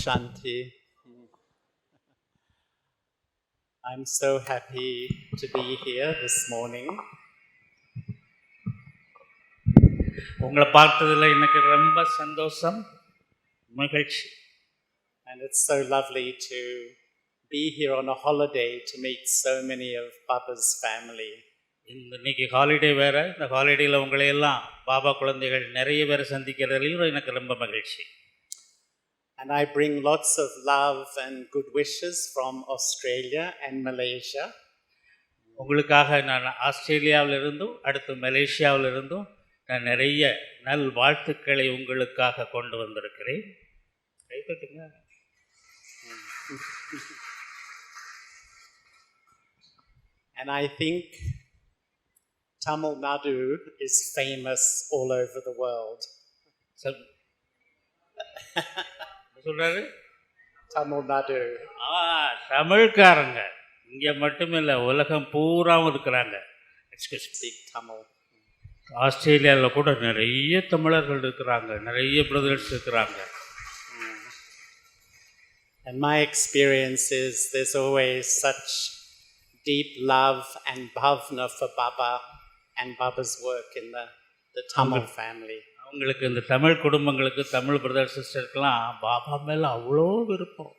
Shanti. I'm so happy to be here this morning. உங்களை பார்த்ததுல எனக்கு ரொம்ப சந்தோஷம், மகிழ்ச்சி. And it's so lovely to be here on a holiday to meet so many of Baba's family. இன்னைக்கு holiday வேற, இந்த ஹாலிடேயில் உங்களை எல்லாம் பாபா குழந்தைகள் நிறைய பேரை சந்திக்கிறதுலையும் எனக்கு ரொம்ப மகிழ்ச்சி. And I bring lots of love and good wishes from Australia and Malaysia. உங்களுக்காக நான் ஆஸ்திரேலியாவிலிருந்தும் அடுத்து மலேசியாவிலிருந்தும் நான் நிறைய நல் வாழ்த்துக்களை உங்களுக்காக கொண்டு வந்திருக்கிறேன். கைப்பற்றுங்க. And I think Tamil Nadu is famous all over the world. சொல்றாரு Tamil Nadu. தமிழ்காரங்க இங்கே மட்டுமில்லை, உலகம் பூராவும் இருக்கிறாங்க. Speak Tamil. ஆஸ்திரேலியாவில் கூட நிறைய தமிழர்கள் இருக்கிறாங்க, நிறைய பிரதர்ஸ் இருக்கிறாங்க. And my experience is there's always such deep love and bhavna for Baba and Baba's work in the Tamil family. அவங்களுக்கு இந்த தமிழ் குடும்பங்களுக்கு, தமிழ் பிரதர் சிஸ்டருக்கெல்லாம் பாபா மேலே அவ்வளோ விருப்பம்,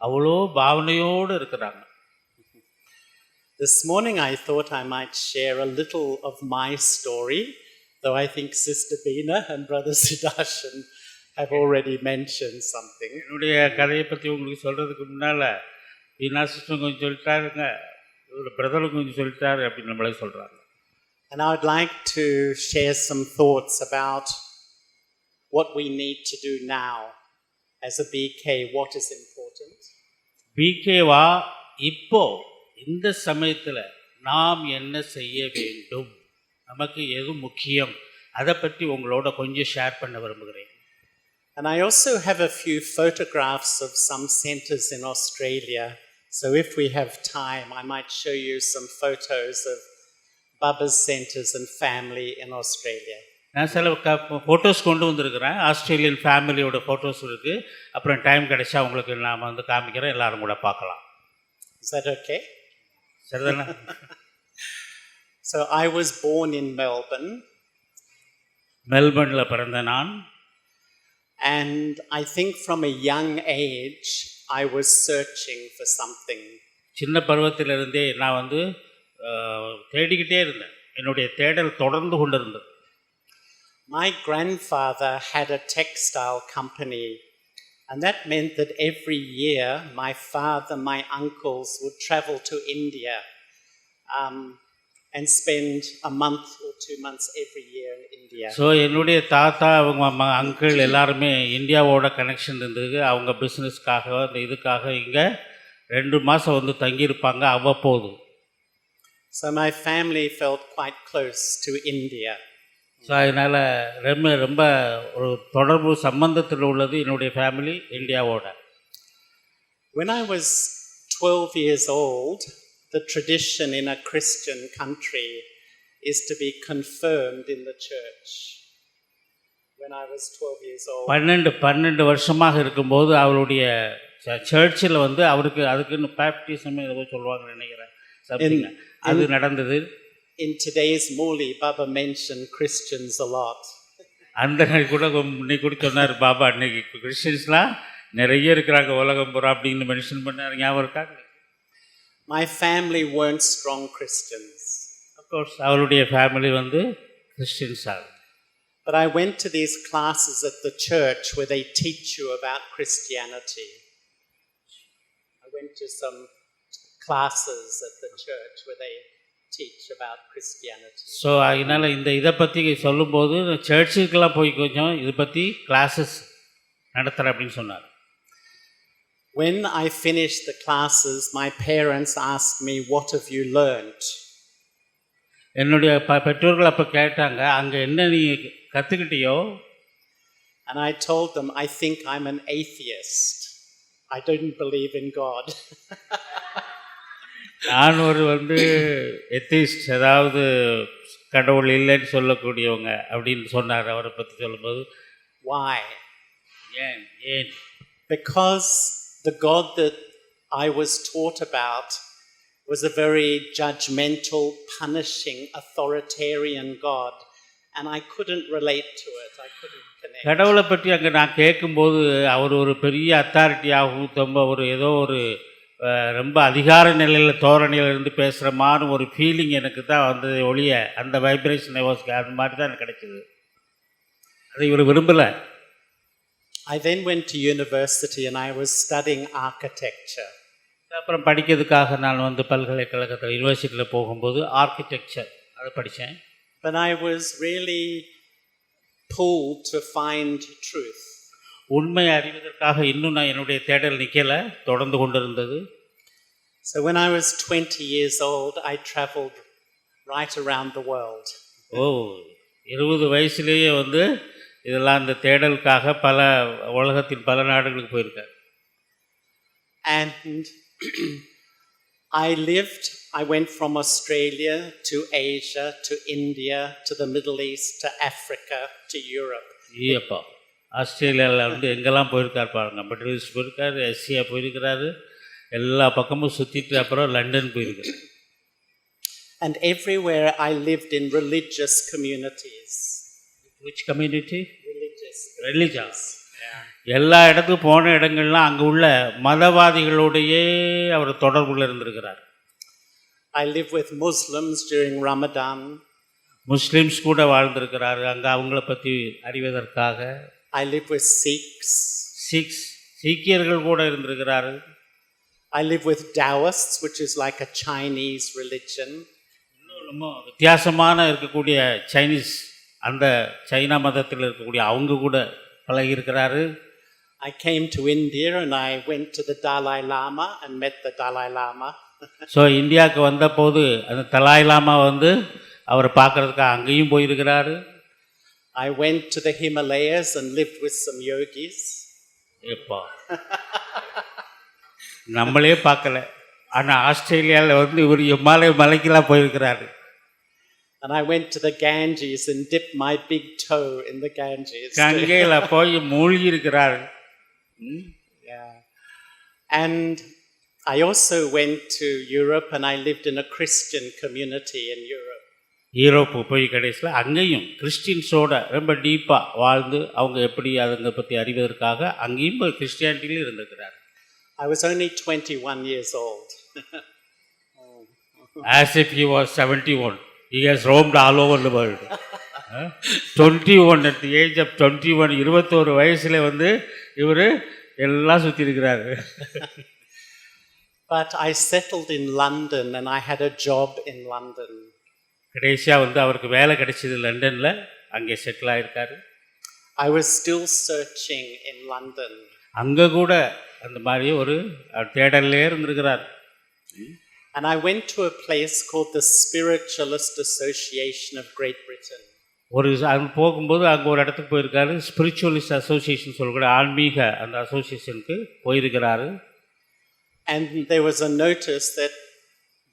அவ்வளோ பாவனையோடு இருக்கிறாங்க. This morning I thought I might share a little of my story, though I think Sister Beena and Brother Siddharshan have already mentioned something. என்னுடைய கதையை பற்றி உங்களுக்கு சொல்கிறதுக்கு முன்னால் பீனா சிஸ்டர் கொஞ்சம் சொல்லிட்டாருங்க, இவர் பிரதரும் கொஞ்சம் சொல்லிட்டாரு அப்படின்னு நம்மளே சொல்கிறாங்க. And I would like to share some thoughts about what we need to do now as a BK, what is important. பிகேவா இப்போ இந்த சமயத்தில் நாம் என்ன செய்ய வேண்டும், நமக்கு எது முக்கியம், அதை பற்றி உங்களோட கொஞ்சம் ஷேர் பண்ண விரும்புகிறேன். And I also have a few photographs of some centers in Australia, so if we have time I might show you some photos of Baba's centers and family in Australia. நான் சில photos கொண்டு வந்திருக்கிறேன், Australian ஃபேமிலியோட photos இருக்குது. அப்புறம் time கிடைச்சா உங்களுக்கு நான் வந்து காமிக்கிறேன், எல்லாரும் கூட பார்க்கலாம். Is that okay? சரிதானே? So I was born in Melbourne. மெல்பர்னில் பிறந்த நான். And I think from a young age I was searching for something. சின்ன பருவத்திலிருந்தே நான் வந்து தேடிக்கிட்டே இருந்தேன், என்னுடைய தேடல் தொடர்ந்து கொண்டு இருந்தது. My grandfather had a textile company, and that meant that every year my father, my uncles would travel to India and spend a month or 2 months every year in India. So என்னுடைய தாத்தா, அவங்க uncle எல்லாருமே இந்தியாவோட connection இருந்தது. அவங்க பிஸ்னஸ்க்காக அந்த இதுக்காக இங்கே 2 மாதம் வந்து தங்கியிருப்பாங்க அவ்வப்போது. So my family felt quite close to India. So அதனால் ரொம்ப ஒரு தொடர்பு சம்பந்தத்தில் உள்ளது என்னுடைய ஃபேமிலி இந்தியாவோட. When I was 12 years old, the tradition in a Christian country is to be confirmed in the church. When I was 12 years old. 12 வருஷமாக இருக்கும்போது அவருடைய சர்ச்சில் வந்து அவருக்கு அதுக்குன்னு பேப்டிசம் ஏதோ சொல்லுவாங்க நினைக்கிறேன், அது நடந்தது. In today's Muli, Baba mentioned Christians a lot. அந்த கூட இன்னைக்கு கூட சொன்னார் பாபா, அன்னைக்கு கிறிஸ்டின்ஸ்லாம் நிறைய இருக்கிறாங்க உலகம் பூரா அப்படின்னு மென்ஷன் பண்ணார், ஞாபகம் இருக்காங்க. My family weren't strong Christians. Of course, அவருடைய ஃபேமிலி வந்து கிறிஸ்டின்ஸாக. But I went to these classes at the church where they teach you about Christianity. I went to some classes at the church where they teach about Christianity. So அதனால் இதை பற்றி சொல்லும்போது சர்ச்சுக்கெல்லாம் போய் கொஞ்சம் இதை பற்றி கிளாஸஸ் நடத்துகிறேன் அப்படின்னு சொன்னார். When I finished the classes, my parents asked me, "What have you learned?" என்னுடைய பெற்றோர்கள் அப்போ கேட்டாங்க, அங்கே என்ன நீ கற்றுக்கிட்டியோ? And I told them, "I think I'm an atheist. I don't believe in God." நான் ஒரு வந்து எத்திஸ்ட், அதாவது கடவுள் இல்லைன்னு சொல்லக்கூடியவங்க அப்படின்னு சொன்னார். அவரை பற்றி சொல்லும்போது Why? ஏன் ஏன் because the God that I was taught about was a very judgmental, punishing, authoritarian God, and I couldn't relate to it. I couldn't connect. கடவுளை பற்றி அங்கே நான் கேட்கும்போது அவர் ஒரு பெரிய அத்தாரிட்டியாகவும் ரொம்ப ஒரு ஏதோ ஒரு ரொம்ப அதிகார நிலையில் தோரணையில் இருந்து பேசுகிற மாதிரி ஒரு ஃபீலிங் எனக்கு தான் வந்தது ஒழிய அந்த வைப்ரேஷன் அந்த மாதிரி தான் எனக்கு கிடைச்சிது. அதை இவர் விரும்பலை. I then went to university and I was studying architecture. அப்புறம் படிக்கிறதுக்காக நான் வந்து பல்கலைக்கழகத்தில் யூனிவர்சிட்டியில் போகும்போது ஆர்கிடெக்சர் அதை படித்தேன். But I was really pulled to find truth. உண்மை அறிவதற்காக இன்னும் நான் என்னுடைய தேடல் நிற்கலை, தொடர்ந்து கொண்டிருந்தது. So when I was 20 years old, I traveled right around the world. 20 வயசுலேயே வந்து இதெல்லாம் இந்த தேடலுக்காக உலகத்தின் பல நாடுகளுக்கு போயிருக்கேன். And I went from Australia to Asia, to India, to the Middle East, to Africa, to Europe. ஈயப்பா, ஆஸ்திரேலியாவில் வந்து எங்கெல்லாம் போயிருக்கார் பாருங்க. மிடில் ஈஸ்ட் போயிருக்காரு, ஏசியா போயிருக்கிறாரு, எல்லா பக்கமும் சுற்றிட்டு அப்புறம் லண்டன் போயிருக்காரு. And everywhere I lived in religious communities. Which community? Religious. எல்லா இடத்துக்கும் போன இடங்கள்லாம் அங்கே உள்ள மதவாதிகளோடையே அவர் தொடர்புள்ள இருந்திருக்கிறார். I live with Muslims during Ramadan. Muslims கூட வாழ்ந்திருக்கிறாரு அங்கே அவங்கள பற்றி அறிவதற்காக. I live with Sikhs. சீக்கியர்கள் கூட இருந்திருக்கிறாரு. I live with Taoists, which is like a Chinese religion. ரொம்ப வித்தியாசமான இருக்கக்கூடிய சைனீஸ், அந்த சைனா மதத்தில் இருக்கக்கூடிய அவங்க கூட பழகியிருக்கிறாரு. I came to India and I went to the Dalai Lama and met the Dalai Lama. So இந்தியாவுக்கு வந்தபோது அந்த தலாய் லாமா வந்து அவரை பார்க்கறதுக்காக அங்கேயும் போயிருக்கிறாரு. I went to the Himalayas and lived with some yogis. எப்பா நம்மளே பார்க்கல, ஆனால் ஆஸ்திரேலியாவில் வந்து இவர் மலைக்கெல்லாம் போயிருக்கிறாரு. And I went to the Ganges and dipped my big toe in the Ganges. கங்கையில் போய் மூழ்கி இருக்கிறாரு. Yeah. And I also went to Europe and I lived in a Christian community in Europe. Europe போய் கடைசியில் அங்கேயும் கிறிஸ்டின்ஸோட ரொம்ப டீப்பாக வாழ்ந்து அவங்க எப்படி அதுங்க பற்றி அறிவதற்காக அங்கேயும் போய் கிறிஸ்டியானிட்டியிலும் இருந்திருக்கிறார். I was only 21 years old. As if he was 71. He has roamed all over the world. 21 at the age of 21, 21 வயசில் வந்து இவர் எல்லாம் சுற்றி இருக்கிறாரு. But I settled in London and I had a job in London. கடைசியாக வந்து அவருக்கு வேலை கிடைச்சது லண்டனில், அங்கே settle ஆகிருக்காரு. I was still searching in London. அங்கே கூட அந்த மாதிரி ஒரு தேடல்லே இருந்திருக்கிறார். And I went to a place called the Spiritualist Association of Great Britain. அங்கே போகும்போது அங்கே ஒரு இடத்துக்கு போயிருக்காரு. ஸ்பிரிச்சுவலிஸ்ட் அசோசியேஷன் சொல்லக்கூடிய ஆன்மீக அந்த அசோசியேஷனுக்கு போயிருக்கிறாரு. And there was a notice that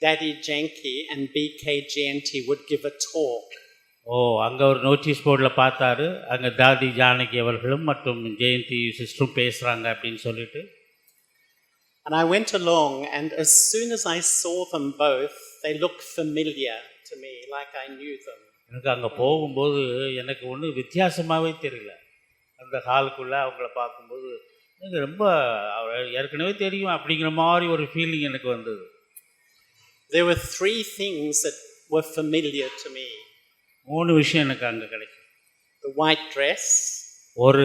Daddy Janki and BK Jayanti would give a talk. அங்கே ஒரு நோட்டீஸ் போர்டில் பார்த்தாரு, அங்கே தாதி ஜானகி அவர்களும் மற்றும் ஜெயந்தி சிஸ்டரும் பேசுகிறாங்க அப்படின்னு சொல்லிட்டு. And I went along and as soon as I saw them both, they looked familiar to me, like I knew them. எனக்கு அங்கே போகும்போது எனக்கு ஒன்றும் வித்தியாசமாகவே தெரியல. அந்த ஹாலுக்குள்ளே அவங்கள பார்க்கும்போது எனக்கு ரொம்ப ஏற்கனவே தெரியும் அப்படிங்கிற மாதிரி ஒரு ஃபீலிங் எனக்கு வந்தது. There were 3 things that were familiar to me. 3 விஷயம் எனக்கு அங்கே கிடைக்கும். The white dress. ஒரு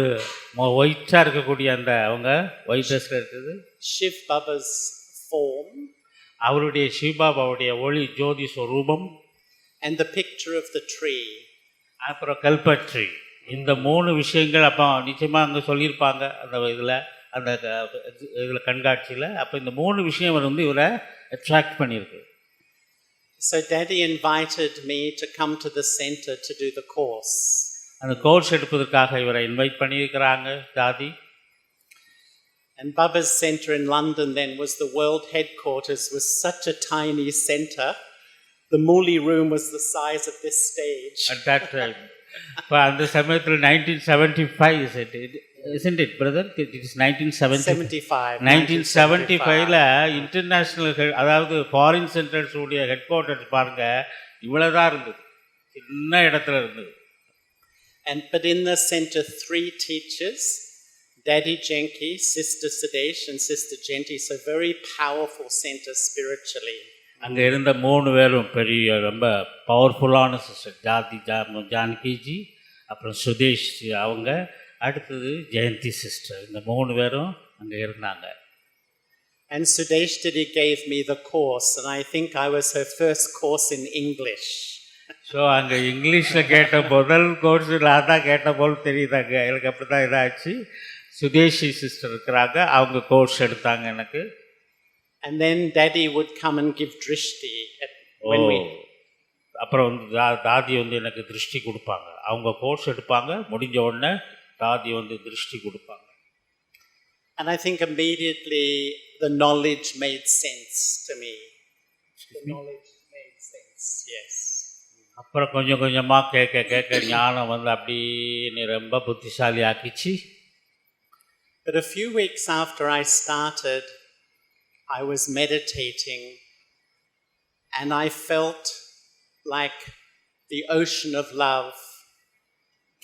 ஒயிட்டாக இருக்கக்கூடிய அந்த அவங்க ஒயிட் ட்ரெஸ்ஸில் இருக்குது. Shiv Baba's form. அவருடைய சிவபாபாவுடைய ஒளி ஜோதி ஸ்வரூபம். And the picture of the tree. அப்புறம் கல்பட்ரி. இந்த 3 விஷயங்கள் அப்போ நிச்சயமாக அங்கே சொல்லியிருப்பாங்க அந்த இதில் கண்காட்சியில். அப்போ இந்த 3 விஷயம் வந்து இவரை அட்ராக்ட் பண்ணியிருக்கு. So Daddy invited me to come to the center to do the course. அந்த கோர்ஸ் எடுப்பதற்காக இவரை இன்வைட் பண்ணியிருக்கிறாங்க தாதி. And Baba's center in London then was the world headquarters, was such a tiny center. The Muli room was the size of this stage. At that time, இப்போ அந்த சமயத்தில் 1975 isn't it brother? It is 1975. 1975ல் international அதாவது foreign centres உடைய head quarters பாருங்கள், இவ்வளோதான் இருந்தது, சின்ன இடத்துல இருந்தது. But in the center, 3 teachers, Daddy Jenki, Sister Sudesh, and Sister Jenti. So very powerful center spiritually. அங்கே இருந்த 3 பேரும் பெரிய ரொம்ப பவர்ஃபுல்லான சிஸ்டர். ஜானகிஜி, அப்புறம் சுதேஷ் அவங்க, அடுத்தது ஜெயந்தி சிஸ்டர். இந்த 3 பேரும் அங்கே இருந்தாங்க. And Sudesh Didi gave me the course, and I think I was her first course in English. So அங்கே இங்கிலீஷில் கேட்ட முதல் கோர்ஸ் நான் தான் கேட்ட போல் தெரியுதாங்க. எனக்கு அப்படி தான் இதாச்சு. சுதேஷி சிஸ்டர் இருக்கிறாங்க, அவங்க கோர்ஸ் எடுத்தாங்க எனக்கு. And then Daddy would come and give drishti when we. அப்புறம் வந்து தாதி வந்து எனக்கு திருஷ்டி கொடுப்பாங்க. அவங்க கோர்ஸ் எடுப்பாங்க, முடிஞ்ச உடனே தாதி வந்து திருஷ்டி கொடுப்பாங்க. And I think immediately the knowledge made sense to me. The knowledge made sense, yes. அப்புறம் கொஞ்சம் கொஞ்சமாக கேட்க கேட்க ஞானம் வந்து அப்படியே ரொம்ப புத்திசாலி ஆக்கிச்சு. But a few weeks after I started, I was meditating and I felt like the ocean of love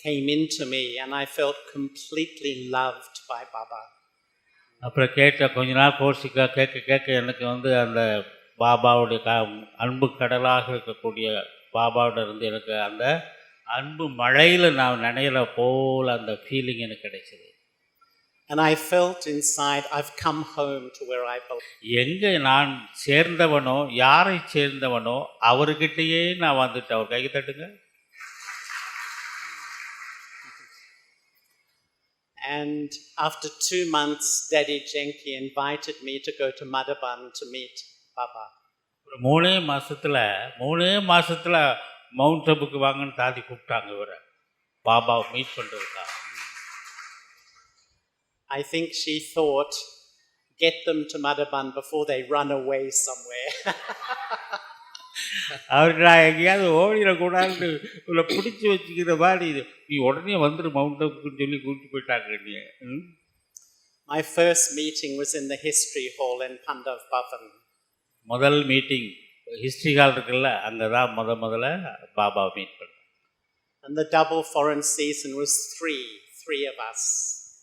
came into me and I felt completely loved by Baba. அப்புறம் கொஞ்ச நாள் கோர்ஸுக்காக கேட்க கேட்க எனக்கு வந்து அந்த பாபாவுடைய அன்பு கடலாக இருக்கக்கூடிய பாபாவோட இருந்து எனக்கு அந்த அன்பு மழையில் நான் நினைகிற போல் அந்த ஃபீலிங் எனக்கு கிடைச்சிது. And I felt inside, I've come home to where I belong. எங்கே நான் சேர்ந்தவனோ, யாரை சேர்ந்தவனோ அவர்கிட்டயே நான் வந்துட்டேன். அவர் கை தட்டுங்க. And after 2 months, Daddy Jenki invited me to go to Madhaban to meet Baba. 3 மாசத்துல மவுண்ட் அபுக்கு வாங்கன்னு தாதி கூப்பிட்டாங்க இவரை, பாபாவை மீட் பண்ணுறதுக்காக. I think she thought, get them to Madhaban before they run away somewhere. அவருக்கு நான் எங்கேயாவது ஓடிடக்கூடாது, இவளை பிடிச்சி வச்சுக்கிற மாதிரி, நீ உடனே வந்துடு மவுண்ட் அபுக்குன்னு சொல்லி கூப்பிட்டு போயிட்டாங்க நீ. My first meeting was in the history hall in Pandav Bhavan. முதல் மீட்டிங் ஹிஸ்ட்ரி ஹால் இருக்குல்ல, அங்கே தான் முதல்ல பாபாவை மீட் பண்ணேன். And the double foreign season was three of us.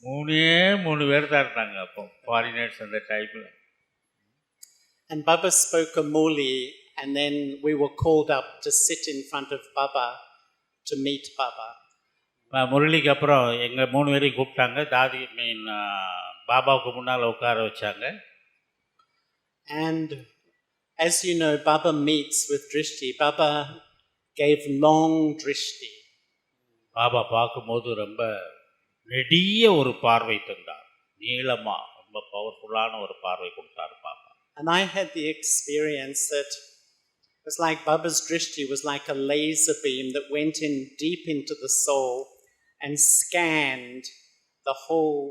3 பேர் தான் இருந்தாங்க அப்போ ஃபாரினர்ஸ் அந்த டைமில். And Baba spoke a Muli, and then we were called up to sit in front of Baba to meet Baba. முரளிக்கு அப்புறம் எங்கள் 3 பேரையும் கூப்பிட்டாங்க, தாதி பாபாவுக்கு முன்னால் உட்கார வச்சாங்க. And as you know, Baba meets with drishti. Baba gave long drishti. Baba பார்க்கும்போது ரொம்ப நெடிய ஒரு பார்வை தந்தார், நீளமா ரொம்ப பவர்ஃபுல்லான ஒரு பார்வை கொடுத்தார் Baba. And I had the experience that it was like Baba's drishti was like a laser beam that went in deep into the soul and scanned the whole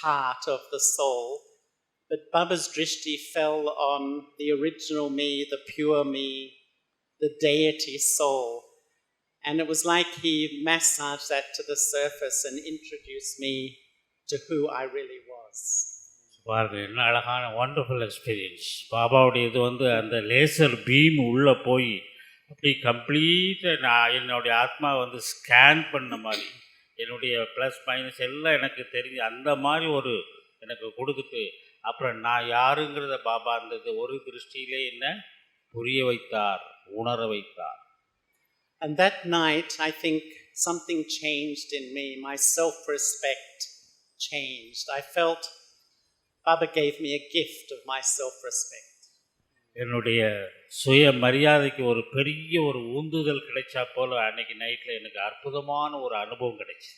part of the soul. But Baba's drishti fell on the original me, the pure me, the deity soul. And it was like he massaged that to the surface and introduced me to who I really was. பாருங்க, என்ன அழகான wonderful experience. பாபாவுடைய இது வந்து அந்த laser beam உள்ளே போய் அப்படி கம்ப்ளீட்டாக நான் என்னுடைய ஆத்மா வந்து ஸ்கேன் பண்ண மாதிரி, என்னுடைய ப்ளஸ் மைனஸ் எல்லாம் எனக்கு தெரிஞ்சு அந்த மாதிரி ஒரு எனக்கு கொடுத்துட்டு, அப்புறம் நான் யாருங்கிறத பாபா அந்த ஒரு திருஷ்டியிலே என்ன புரிய வைத்தார், உணர வைத்தார். And that night, I think something changed in me. My self-respect changed. I felt Baba gave me a gift of my self-respect. என்னுடைய சுய மரியாதைக்கு ஒரு பெரிய ஒரு ஊந்துதல் கிடைச்சா போல அன்னைக்கு நைட்டில் எனக்கு அற்புதமான ஒரு அனுபவம் கிடைச்சி.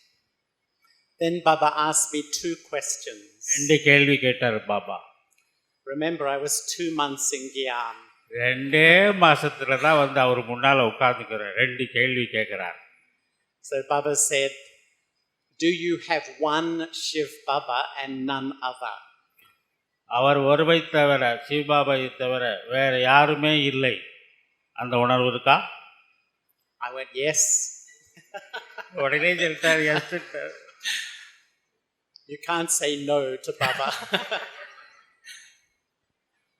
Then Baba asked me 2 questions. 2 கேள்வி கேட்டார் Baba. Remember, I was 2 months in Gyan. 2 மாசத்துல தான் வந்து அவர் முன்னால் உட்கார்ந்துக்கிறார், 2 கேள்வி கேட்குறார். So Baba said, do you have one Shiv Baba and none other? அவர் ஒருவை தவிர, சிவபாபாவை தவிர வேற யாருமே இல்லை, அந்த உணர்வு இருக்கா? I went, yes. உடனே சொல்லிட்டார் S. You can't say no to Baba.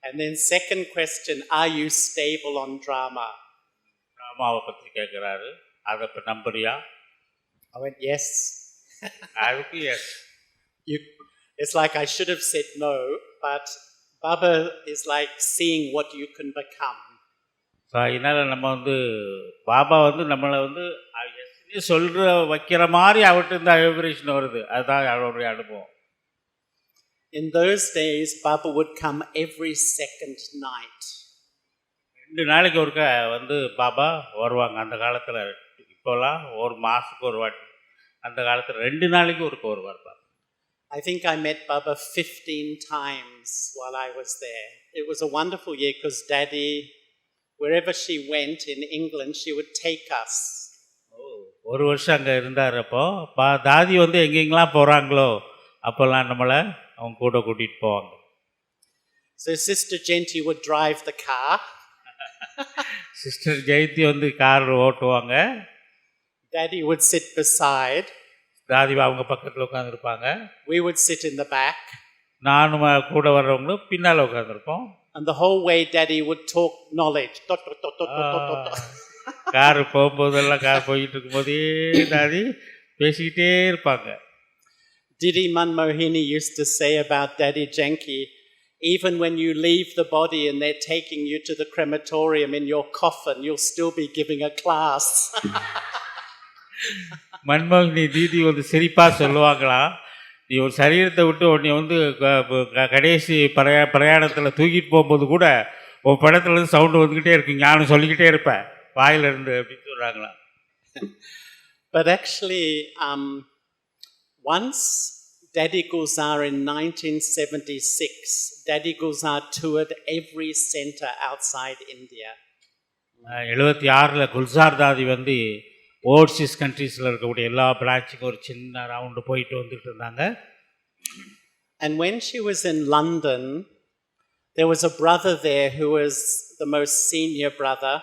And then second question, are you stable on drama? ராமாவை பற்றி கேட்குறாரு, அதை இப்போ நம்புறியா? I went, yes. அதுக்கு S. It's like I should have said no, but Baba is like seeing what you can become. So அதனால் நம்ம வந்து பாபா வந்து நம்மளை வந்து எஸ்ன்னு சொல்கிற வைக்கிற மாதிரி அவர்கிட்ட இந்த வைப்ரேஷன் வருது. அதுதான் அவருடைய அனுபவம். In those days, Baba would come every second night. 2 நாளைக்கு ஒருக்க வந்து பாபா வருவாங்க அந்த காலத்தில். இப்போலாம் ஒரு மாதத்துக்கு ஒரு வாட்டி, அந்த காலத்தில் 2 நாளைக்கு ஒருக்க வருவார் Baba. I think I met Baba 15 times while I was there. It was a wonderful year because Daddy, wherever she went in England, she would take us. ஒரு வருஷம் அங்கே இருந்தார். அப்போ தாதி வந்து எங்கெங்கெல்லாம் போகிறாங்களோ அப்போல்லாம் நம்மளை அவங்க கூட கூட்டிகிட்டு போவாங்க. So Sister Genti would drive the car. Sister Jayanthi வந்து கார் ஓட்டுவாங்க. Daddy would sit beside. தாதி அவங்க பக்கத்தில் உட்காந்துருப்பாங்க. We would sit in the back. நானும் கூட வர்றவங்களும் பின்னால் உட்காந்துருப்போம். And the whole way Daddy would talk knowledge. Car போகும்போதெல்லாம் கார் போயிட்டு இருக்கும்போதே தாதி பேசிக்கிட்டே இருப்பாங்க. Didi Manmohini used to say about Daddy Janki, even when you leave the body and they're taking you to the crematorium in your coffin, you'll still be giving a class. மன்மோகினி தீதி வந்து சிரிப்பாக சொல்லுவாங்களாம், நீ ஒரு சரீரத்தை விட்டு உன்னை வந்து கடைசி பிரயாணத்தில் தூக்கிட்டு போகும்போது கூட உன் படத்துலேருந்து சவுண்டு வந்துக்கிட்டே இருக்கு, ஞானம் சொல்லிக்கிட்டே இருப்பேன் வாயிலிருந்து அப்படின்னு சொல்கிறாங்களாம். But actually, once Daddy Gulzar in 1976, Daddy Gulzar toured every center outside India. 76 Gulzar தாதி வந்து ஓவர்சீஸ் கண்ட்ரீஸில் இருக்கக்கூடிய எல்லா பிரான்ச்சுக்கும் ஒரு சின்ன ரவுண்டு போயிட்டு வந்துட்டு இருந்தாங்க. And when she was in London, there was a brother there who was the most senior brother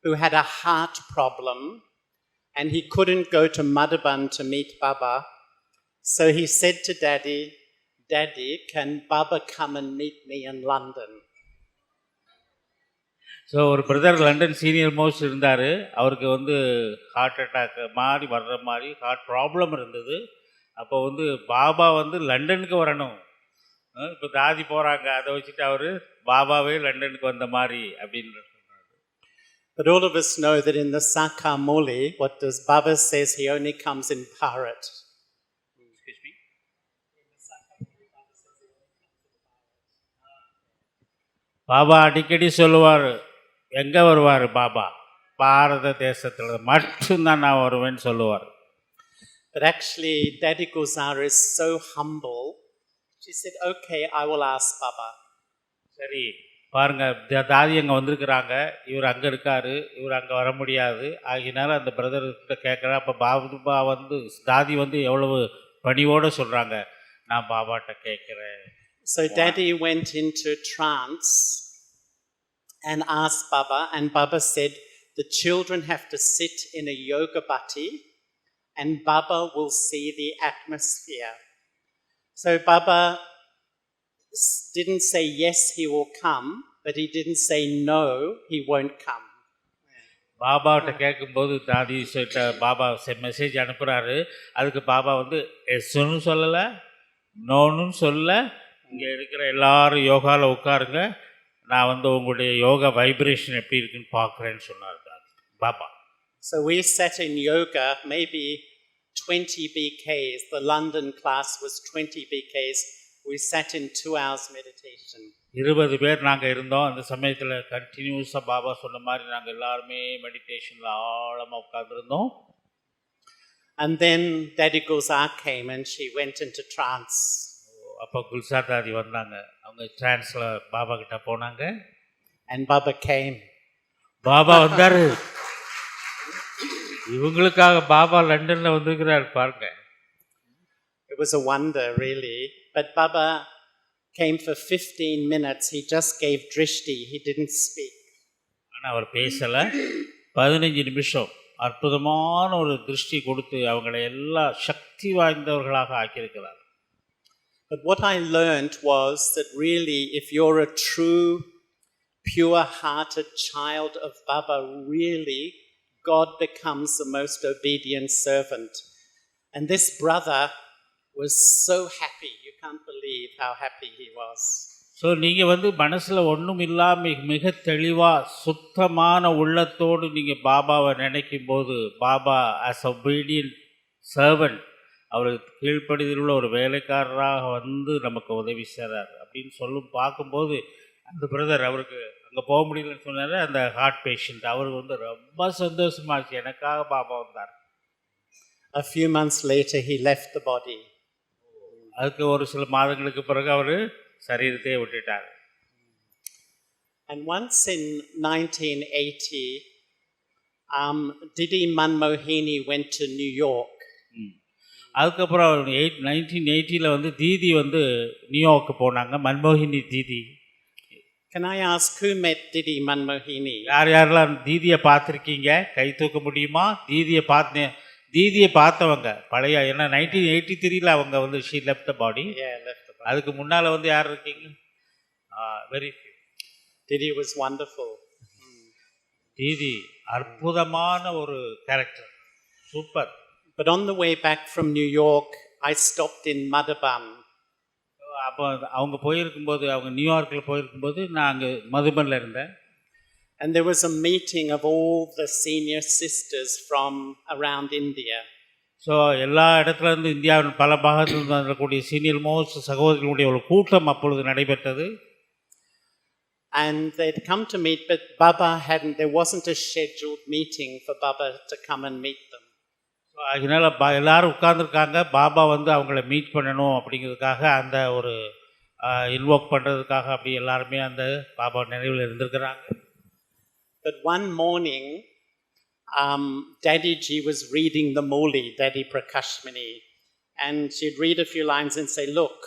who had a heart problem and he couldn't go to Madhaban to meet Baba. So he said to Daddy, Daddy, can Baba come and meet me in London? So ஒரு brother London senior most இருந்தார். அவருக்கு வந்து heart attack மாதிரி வர்ற மாதிரி heart problem இருந்தது. அப்போ வந்து பாபா வந்து லண்டனுக்கு வரணும், இப்போ தாதி போகிறாங்க, அதை வச்சுட்டு அவர் பாபாவே லண்டனுக்கு வந்த மாதிரி அப்படின்னு சொன்னார். But all of us know that in the Sakar Muli, what does Baba says he only comes in Bharat. Excuse me? Baba அடிக்கடி சொல்லுவார், எங்கே வருவார் பாபா, பாரத தேசத்தில் மட்டும்தான் நான் வருவேன்னு சொல்லுவார். But actually, Daddy Gulzar is so humble. She said, okay, I will ask Baba. சரி பாருங்க, தாதி அங்கே வந்திருக்கிறாங்க, இவர் அங்கே இருக்கார், இவர் அங்கே வர முடியாது, ஆகினால அந்த பிரதர்கிட்ட கேட்குறேன். அப்போ பாபா வந்து தாதி வந்து எவ்வளவு பணிவோடு சொல்கிறாங்க, நான் பாபாட்ட கேட்குறேன். So Daddy went into trance and asked Baba, and Baba said, the children have to sit in a yoga bhatti and Baba will see the atmosphere. So Baba didn't say yes, he will come, but he didn't say no, he won't come. பாபாட்ட கேட்கும்போது தாதி Baba message அனுப்புகிறாரு. அதுக்கு பாபா வந்து எஸ்ன்னு சொல்லலை, நோன்னு சொல்ல, இங்கே இருக்கிற எல்லாரும் யோகாவில் உட்காருங்க, நான் வந்து உங்களுடைய யோகா வைப்ரேஷன் எப்படி இருக்குன்னு பார்க்குறேன்னு சொன்னார் Baba. So we sat in yoga, maybe 20 BKs. The London class was 20 BKs. We sat in 2 hours meditation. 20 பேர் நாங்கள் இருந்தோம். அந்த சமயத்தில் கண்டினியூஸாக பாபா சொன்ன மாதிரி நாங்கள் எல்லாருமே மெடிடேஷனில் ஆழமாக உட்காந்துருந்தோம். And then Daddy Gulzar came and she went into trance. அப்போ குல்சார் தாதி வந்தாங்க, அவங்க டிரான்ஸில் பாபா கிட்ட போனாங்க. And Baba came. பாபா வந்தார். இவங்களுக்காக பாபா லண்டனில் வந்திருக்கிறார் பாருங்க. It was a wonder really. But Baba came for 15 minutes. He just gave drishti. He didn't speak. ஆனால் அவர் பேசலை. 15 நிமிஷம் அற்புதமான ஒரு திருஷ்டி கொடுத்து அவங்களை எல்லா சக்தி வாய்ந்தவர்களாக ஆக்கியிருக்கிறார். But what I learned was that really, if you're a true, pure-hearted child of Baba, really, God becomes the most obedient servant. And this brother was so happy. You can't believe how happy he was. So நீங்கள் மனசில் ஒன்றும் இல்லாமல் மிக தெளிவாக சுத்தமான உள்ளத்தோடு நீங்கள் பாபாவை நினைக்கும் போது பாபா ஆஸ் ஒபீடியன்ட் சர்வன்ட் அவருக்கு கீழ்ப்படிதல் உள்ள ஒரு வேலைக்காரராக நமக்கு உதவி செய்கிறார் அப்படின்னு பார்க்கும்போது அந்த பிரதர் அவருக்கு அங்கே போக முடியலன்னு சொன்னார். அந்த ஹார்ட் பேஷண்ட் அவருக்கு ரொம்ப சந்தோஷமாச்சு, எனக்காக பாபா வந்தார். A few months later he left the body. அதுக்கு ஒரு சில மாதங்களுக்கு பிறகு அவர் சரீரத்தையே விட்டுட்டார். And once in 1980, Didi Manmohini went to New York. அதுக்கப்புறம் 1980 தீதி நியூயார்க்கு போனாங்க, மன்மோகினி தீதி. Can I ask who met Didi Manmohini? யாரெல்லாம் தீதியை பார்த்துருக்கீங்க? கை தூக்க முடியுமா? தீதியை பார்த்தவங்க பழைய, ஏன்னா 1983 அவங்க she left the body. அதுக்கு முன்னால் யார் இருக்கீங்க? Very Didi was wonderful. தீதி அற்புதமான ஒரு character, super. But on the way back from New York, I stopped in Madhaban. அப்போ அவங்க போயிருக்கும்போது, அவங்க நியூயார்க்கில் போயிருக்கும்போது நான் அங்கே மதுபனில் இருந்தேன். And there was a meeting of all the senior sisters from around India. So எல்லா இடத்துலேருந்து இந்தியாவின் பல பாகத்திலிருந்து வரக்கூடிய சீனியர் மோஸ்ட் சகோதரிகளுடைய ஒரு கூட்டம் அப்பொழுது நடைபெற்றது. And they'd come to meet, but Baba hadn't, there wasn't a scheduled meeting for Baba to come and meet them. So அதனால் எல்லாரும் உட்கார்ந்துருக்காங்க, பாபா அவங்கள மீட் பண்ணணும் அப்படிங்கிறதுக்காக, அந்த ஒரு இன்வோக் பண்ணுறதுக்காக அப்படி எல்லாருமே அந்த பாபா நினைவில் இருந்திருக்கிறாங்க. But one morning, Daddy Ji was reading the Moli, Daddy Prakashmani, and she'd read a few lines and say, look,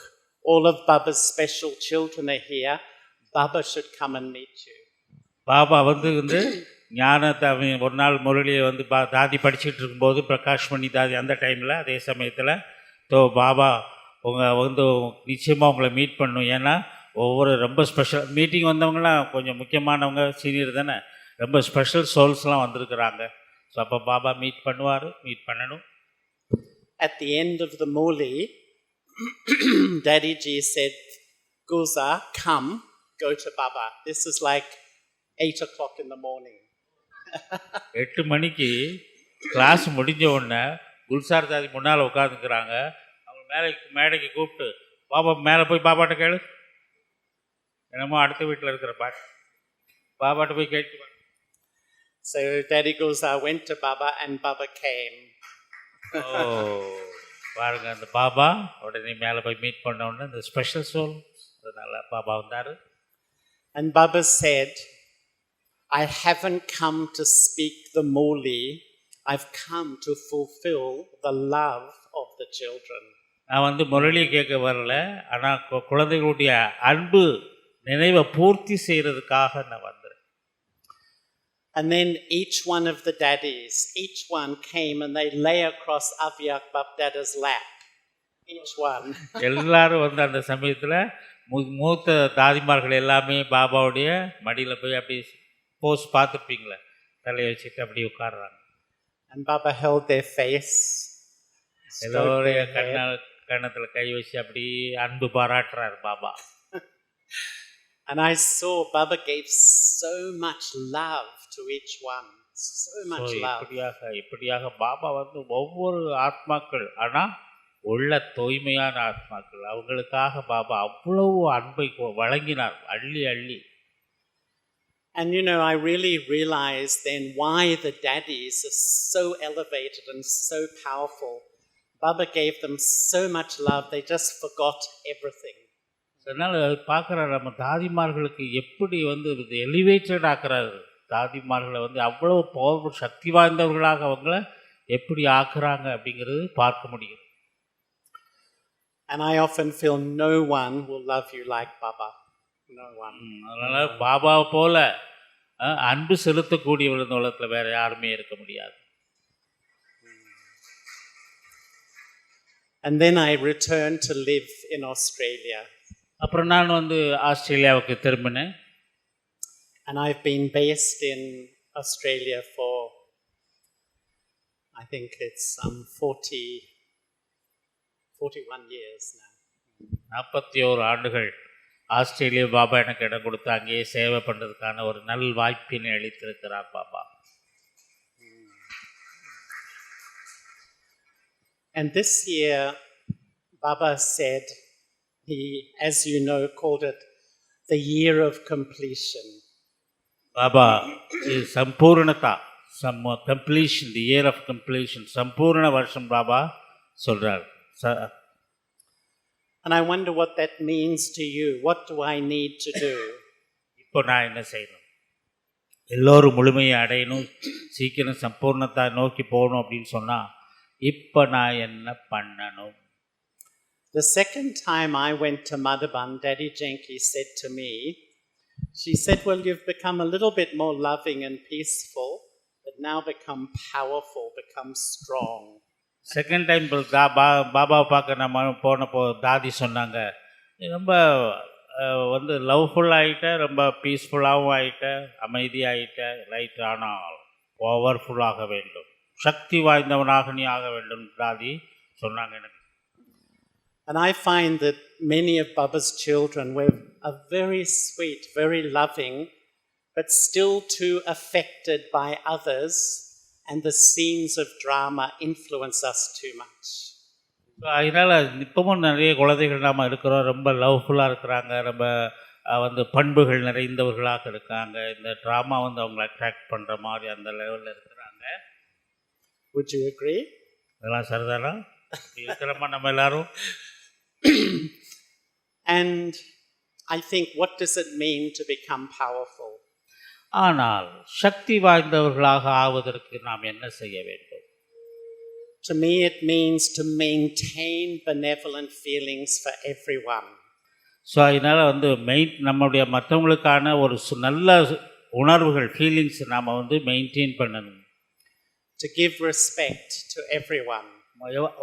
all of Baba's special children are here, Baba should come and meet you. Baba ஞானத்தை ஒரு நாள் முரளியை தாதி படிச்சுட்டு இருக்கும்போது, பிரகாஷ்மணி தாதி அந்த டைமில், அதே சமயத்தில் பாபா நிச்சயமாக உங்களை மீட் பண்ணணும், ஏன்னா ஒவ்வொரு ரொம்ப ஸ்பெஷல் மீட்டிங் வந்தவங்களாம் கொஞ்சம் முக்கியமானவங்க, சீனியர் தானே, ரொம்ப ஸ்பெஷல் சோல்ஸ்லாம் வந்திருக்கிறாங்க. ஸோ அப்போ பாபா மீட் பண்ணணும். At the end of the Moli, Daddy Ji said, Guza, come, go to Baba. This is like 8 o'clock in the morning. 8 மணிக்கு கிளாஸ் முடிஞ்ச உடனே குல்சார் தாதி முன்னால் உட்காந்துக்கிறாங்க. அவங்க மேடைக்கு கூப்பிட்டு, பாபா மேலே போய் பாபாட்ட கேளு, என்னமோ அடுத்த வீட்டில் இருக்கிற பாட்டு, பாபாட்ட போய் கேட்டு. So Daddy Guza went to Baba and Baba came. பாருங்க, அந்த பாபா உடனே மேலே போய் மீட் பண்ண உடனே இந்த ஸ்பெஷல் சோல், அதனால பாபா வந்தார். And Baba said, I haven't come to speak the Moli, I've come to fulfill the love of the children. நான் முரளியை கேட்க வரல, ஆனால் குழந்தைகளுடைய அன்பு நினைவை பூர்த்தி செய்கிறதுக்காக நான் வந்தேன். And then each one of the daddies, each one came and they lay across Avyak Bapdada's lap. Each one. எல்லாரும் அந்த சமயத்தில் மூத்த தாதிமார்கள் எல்லாமே பாபாவுடைய மடியில் போய் அப்படி போஸ் பார்த்துருப்பீங்களே, தலையை வச்சுட்டு அப்படி உட்காடுறாங்க. And Baba held their face. எல்லோருடைய கண்ணத்தில் கை வச்சு அப்படி அன்பு பாராட்டுறார் Baba. And I saw Baba gave so much love to each one. So much love. இப்படியாக பாபா ஒவ்வொரு ஆத்மாக்கள், ஆனால் உள்ள தூய்மையான ஆத்மாக்கள், அவங்களுக்காக பாபா அவ்வளவு அன்பை வழங்கினார், அள்ளி அள்ளி. And I really realized then why the daddies are so elevated and so powerful. Baba gave them so much love, they just forgot everything. அதனால் பார்க்குற நம்ம தாதிமார்களுக்கு எப்படி இது எலிவேட்டட் ஆக்குறாரு, தாதிமார்களை அவ்வளோ பவர் சக்தி வாய்ந்தவர்களாக அவங்கள எப்படி ஆக்குறாங்க அப்படிங்கிறது பார்க்க முடியும். And I often feel no one will love you like Baba. No one. அதனால் பாபா போல அன்பு செலுத்தக்கூடியவர்கள் இந்த உலகத்தில் வேறு யாருமே இருக்க முடியாது. And then I returned to live in Australia. அப்புறம் நான் வந்து ஆஸ்திரேலியாவுக்கு திரும்பினேன். And I've been based in Australia for, I think it's 41 years now. 41 ஆண்டுகள் ஆஸ்திரேலிய பாபா எனக்கு இடம் கொடுத்து அங்கேயே சேவை பண்ணுறதுக்கான ஒரு நல் வாய்ப்பினை அளித்திருக்கிறார் Baba. And this year, Baba said, he, as you know, called it the year of completion. Baba இது சம்பூர்ணதா, completion, the year of completion, சம்பூர்ண வருஷம் பாபா சொல்கிறார். And I wonder what that means to you. What do I need to do? இப்போ நான் என்ன செய்யணும்? எல்லோரும் முழுமையை அடையணும், சீக்கிரம் சம்பூர்ணத்தை நோக்கி போகணும் அப்படின்னு சொன்னால் இப்போ நான் என்ன பண்ணணும்? The second time I went to Madhaban, Daddy Janki said to me, she said, well, you've become a little bit more loving and peaceful, but now become powerful, become strong. Second time பாபாவை பார்க்க நம்ம போனப்போ தாதி சொன்னாங்க, ரொம்ப வந்து loveful ஆகிட்ட, ரொம்ப பீஸ்ஃபுல்லாகவும் ஆகிட்ட, அமைதியாகிட்ட, right, ஆனால் பவர்ஃபுல்லாக வேண்டும், சக்தி வாய்ந்தவனாக நீ ஆக வேண்டும் தாதி சொன்னாங்க எனக்கு. And I find that many of Baba's children are very sweet, very loving, but still too affected by others, and the scenes of drama influence us too much. அதனால் இப்பவும் நிறைய குழந்தைகள் நாம் இருக்கிறோம், ரொம்ப லவ்ஃபுல்லாக இருக்கிறாங்க, ரொம்ப வந்து பண்புகள் நிறைந்தவர்களாக இருக்காங்க. இந்த ட்ராமா வந்து அவங்களை அட்ராக்ட் பண்ணுற மாதிரி அந்த லெவலில் இருக்கிறாங்க. Would you agree? அதெல்லாம் சரிதானா? இருக்கிறோமா நம்ம எல்லாரும்? And I think, what does it mean to become powerful? ஆனால் சக்தி வாய்ந்தவர்களாக ஆவதற்கு நாம் என்ன செய்ய வேண்டும்? To me it means to maintain benevolent feelings for everyone. So அதனால் வந்து நம்முடைய மற்றவங்களுக்கான ஒரு நல்ல உணர்வுகள், ஃபீலிங்ஸ் நாம் வந்து மெயின்டைன் பண்ணணும். To give respect to everyone.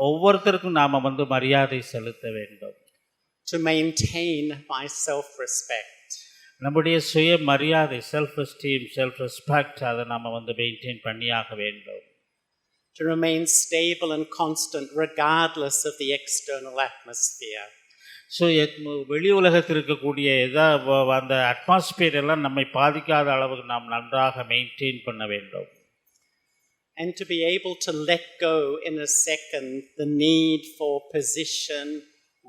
ஒவ்வொருத்தருக்கும் நாம் வந்து மரியாதை செலுத்த வேண்டும். To maintain my self-respect. நம்முடைய சுய மரியாதை, செல்ஃப் எஸ்டீம், செல்ஃப் ரெஸ்பெக்ட், அதை நம்ம வந்து மெயின்டைன் பண்ணியாக வேண்டும். To remain stable and constant regardless of the external atmosphere. So வெளி உலகத்தில் இருக்கக்கூடிய அந்த அட்மாஸ்பியர் எல்லாம் நம்மை பாதிக்காத அளவுக்கு நாம் நன்றாக மெயின்டைன் பண்ண வேண்டும். And to be able to let go in a second the need for position,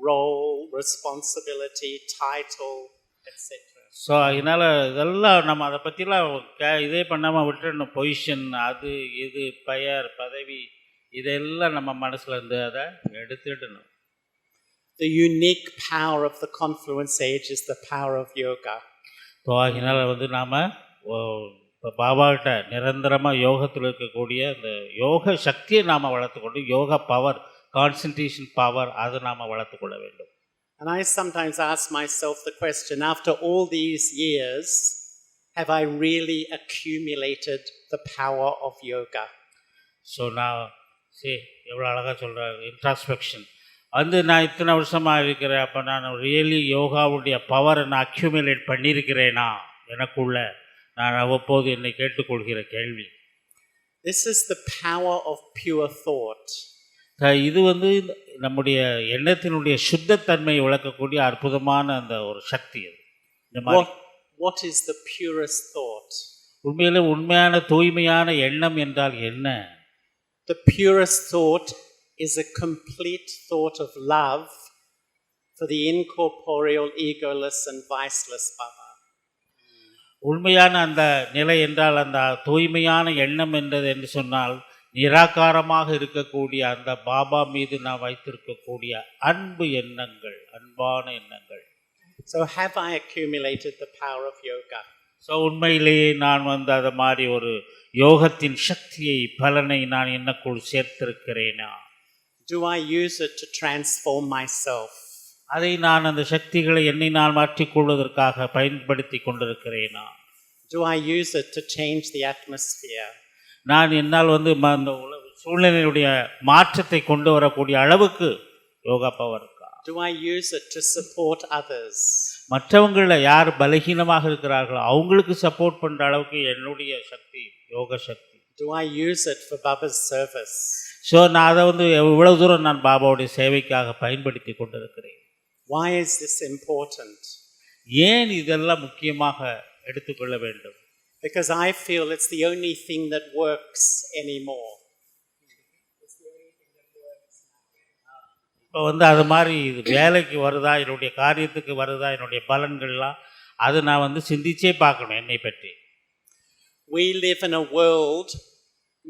role, responsibility, title, etc. So அதனால் இதெல்லாம் நம்ம அதை பற்றிலாம் இதே பண்ணாமல் விட்டுடணும். பொசிஷன், அது இது, பெயர், பதவி, இதெல்லாம் நம்ம மனசில் இருந்து அதை எடுத்துடணும். The unique power of the confluence age is the power of yoga. So அதனால் வந்து நாம் இப்போ பாபாகிட்ட நிரந்தரமாக யோகத்தில் இருக்கக்கூடிய அந்த யோக சக்தியை நாம் வளர்த்துக்கொண்டு, யோக பவர், கான்சன்ட்ரேஷன் பவர், அதை நாம் வளர்த்துக்கொள்ள வேண்டும். And I sometimes ask myself the question, after all these years, have I really accumulated the power of yoga? So நான் எவ்வளோ அழகாக சொல்கிறேன், இன்ட்ராஸ்பெக்ஷன். வந்து நான் இத்தனை வருஷமாக இருக்கிறேன், அப்போ நான் ரியலி யோகாவுடைய பவரை நான் அக்யூமுலேட் பண்ணியிருக்கிறேனா எனக்குள்ள? நான் அவ்வப்போது என்னை கேட்டுக்கொள்கிற கேள்வி. This is the power of pure thought. இது வந்து நம்முடைய எண்ணத்தினுடைய சுத்தத்தன்மையை விளக்கக்கூடிய அற்புதமான அந்த ஒரு சக்தி. What is the purest thought? உண்மையிலே உண்மையான தூய்மையான எண்ணம் என்றால் என்ன? The purest thought is a complete thought of love for the incorporeal, egoless and viceless Baba. உண்மையான அந்த நிலை என்றால், அந்த தூய்மையான எண்ணம் என்று சொன்னால் நிராகாரமாக இருக்கக்கூடிய அந்த பாபா மீது நான் வைத்திருக்கக்கூடிய அன்பு எண்ணங்கள், அன்பான எண்ணங்கள். So have I accumulated the power of yoga? So உண்மையிலேயே நான் வந்து அதை மாதிரி ஒரு யோகத்தின் சக்தியை, பலனை நான் என்னக்குள் சேர்த்திருக்கிறேனா? Do I use it to transform myself? அதை நான் அந்த சக்திகளை என்னை நான் மாற்றிக்கொள்வதற்காக பயன்படுத்தி கொண்டிருக்கிறேனா? Do I use it to change the atmosphere? நான் என்னால் வந்து அந்த சூழ்நிலையுடைய மாற்றத்தை கொண்டு வரக்கூடிய அளவுக்கு யோகா பவர் இருக்கா? Do I use it to support others? மற்றவங்களில் யார் பலகீனமாக இருக்கிறார்களோ அவங்களுக்கு சப்போர்ட் பண்ணுற அளவுக்கு என்னுடைய சக்தி யோக சக்தி. Do I use it for Baba's service? So நான் அதை இவ்வளவு தூரம் நான் பாபாவுடைய சேவைக்காக பயன்படுத்தி கொண்டிருக்கிறேன். Why is this important? ஏன் இதெல்லாம் முக்கியமாக எடுத்துக்கொள்ள வேண்டும்? Because I feel it's the only thing that works anymore. இப்போ அது மாதிரி இது வேலைக்கு வருதா, என்னுடைய காரியத்துக்கு வருதா, என்னுடைய பலன்கள்லாம் அது நான் சிந்திச்சே பார்க்கணும் என்னை பற்றி. We live in a world,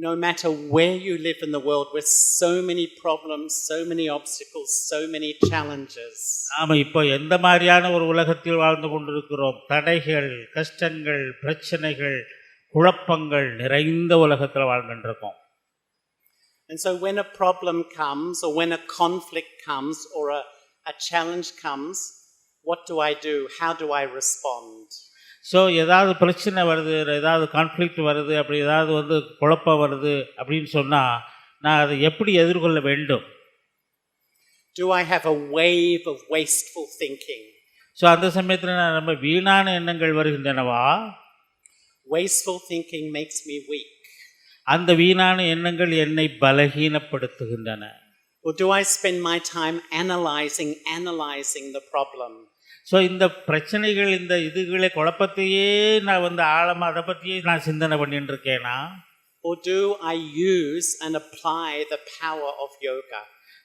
no matter where you live in the world, with so many problems, so many obstacles, so many challenges. நாம் இப்போ எந்த மாதிரியான ஒரு உலகத்தில் வாழ்ந்து கொண்டிருக்கிறோம்? தடைகள், கஷ்டங்கள், பிரச்சனைகள், குழப்பங்கள் நிறைந்த உலகத்தில் வாழ்ந்துருக்கோம். And so when a problem comes, or when a conflict comes, or a challenge comes, what do I do? How do I respond? So ஏதாவது பிரச்சனை வருது, ஏதாவது கான்ஃப்ளிக்ட் வருது, அப்படி ஏதாவது குழப்பம் வருது அப்படின்னு சொன்னால் நான் அதை எப்படி எதிர்கொள்ள வேண்டும்? Do I have a wave of wasteful thinking? So அந்த சமயத்தில் நான் ரொம்ப வீணான எண்ணங்கள் வருகின்றனவா? Wasteful thinking makes me weak. அந்த வீணான எண்ணங்கள் என்னை பலகீனப்படுத்துகின்றன. Or do I spend my time analyzing the problem? So இந்த பிரச்சனைகள், இந்த இதுகளை, குழப்பத்தையே நான் ஆழமாக அதை பற்றியே நான் சிந்தனை பண்ணிட்டு இருக்கேனா? Or do I use and apply the power of yoga?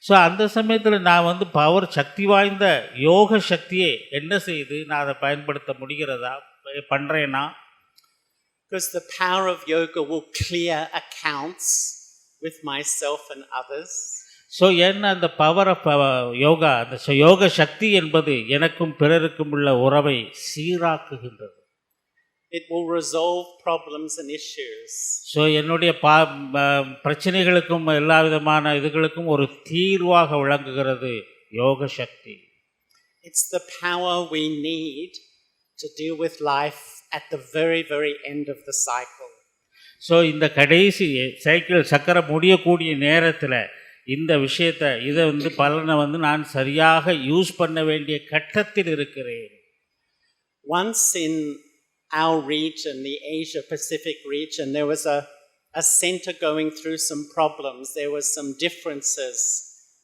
So அந்த சமயத்தில் நான் பவர் சக்தி வாய்ந்த யோக சக்தியை என்ன செய்து நான் அதை பயன்படுத்த முடிகிறதா, பண்ணுறேன்னா? Because the power of yoga will clear accounts with myself and others. So என்ன அந்த பவர் ஆஃப் யோகா, அந்த யோக சக்தி என்பது எனக்கும் பிறருக்கும் உள்ள உறவை சீராக்குகின்றது. It will resolve problems and issues. So என்னுடைய பிரச்சனைகளுக்கும் எல்லா விதமான இதுகளுக்கும் ஒரு தீர்வாக விளங்குகிறது யோக சக்தி. It's the power we need to deal with life at the very, very end of the cycle. So இந்த கடைசி சைக்கிள் சக்கரம் முடியக்கூடிய நேரத்தில் இந்த விஷயத்தை இதை பலனை நான் சரியாக யூஸ் பண்ண வேண்டிய கட்டத்தில் இருக்கிறேன். Once in our region, the Asia Pacific region, there was a center going through some problems. There was some differences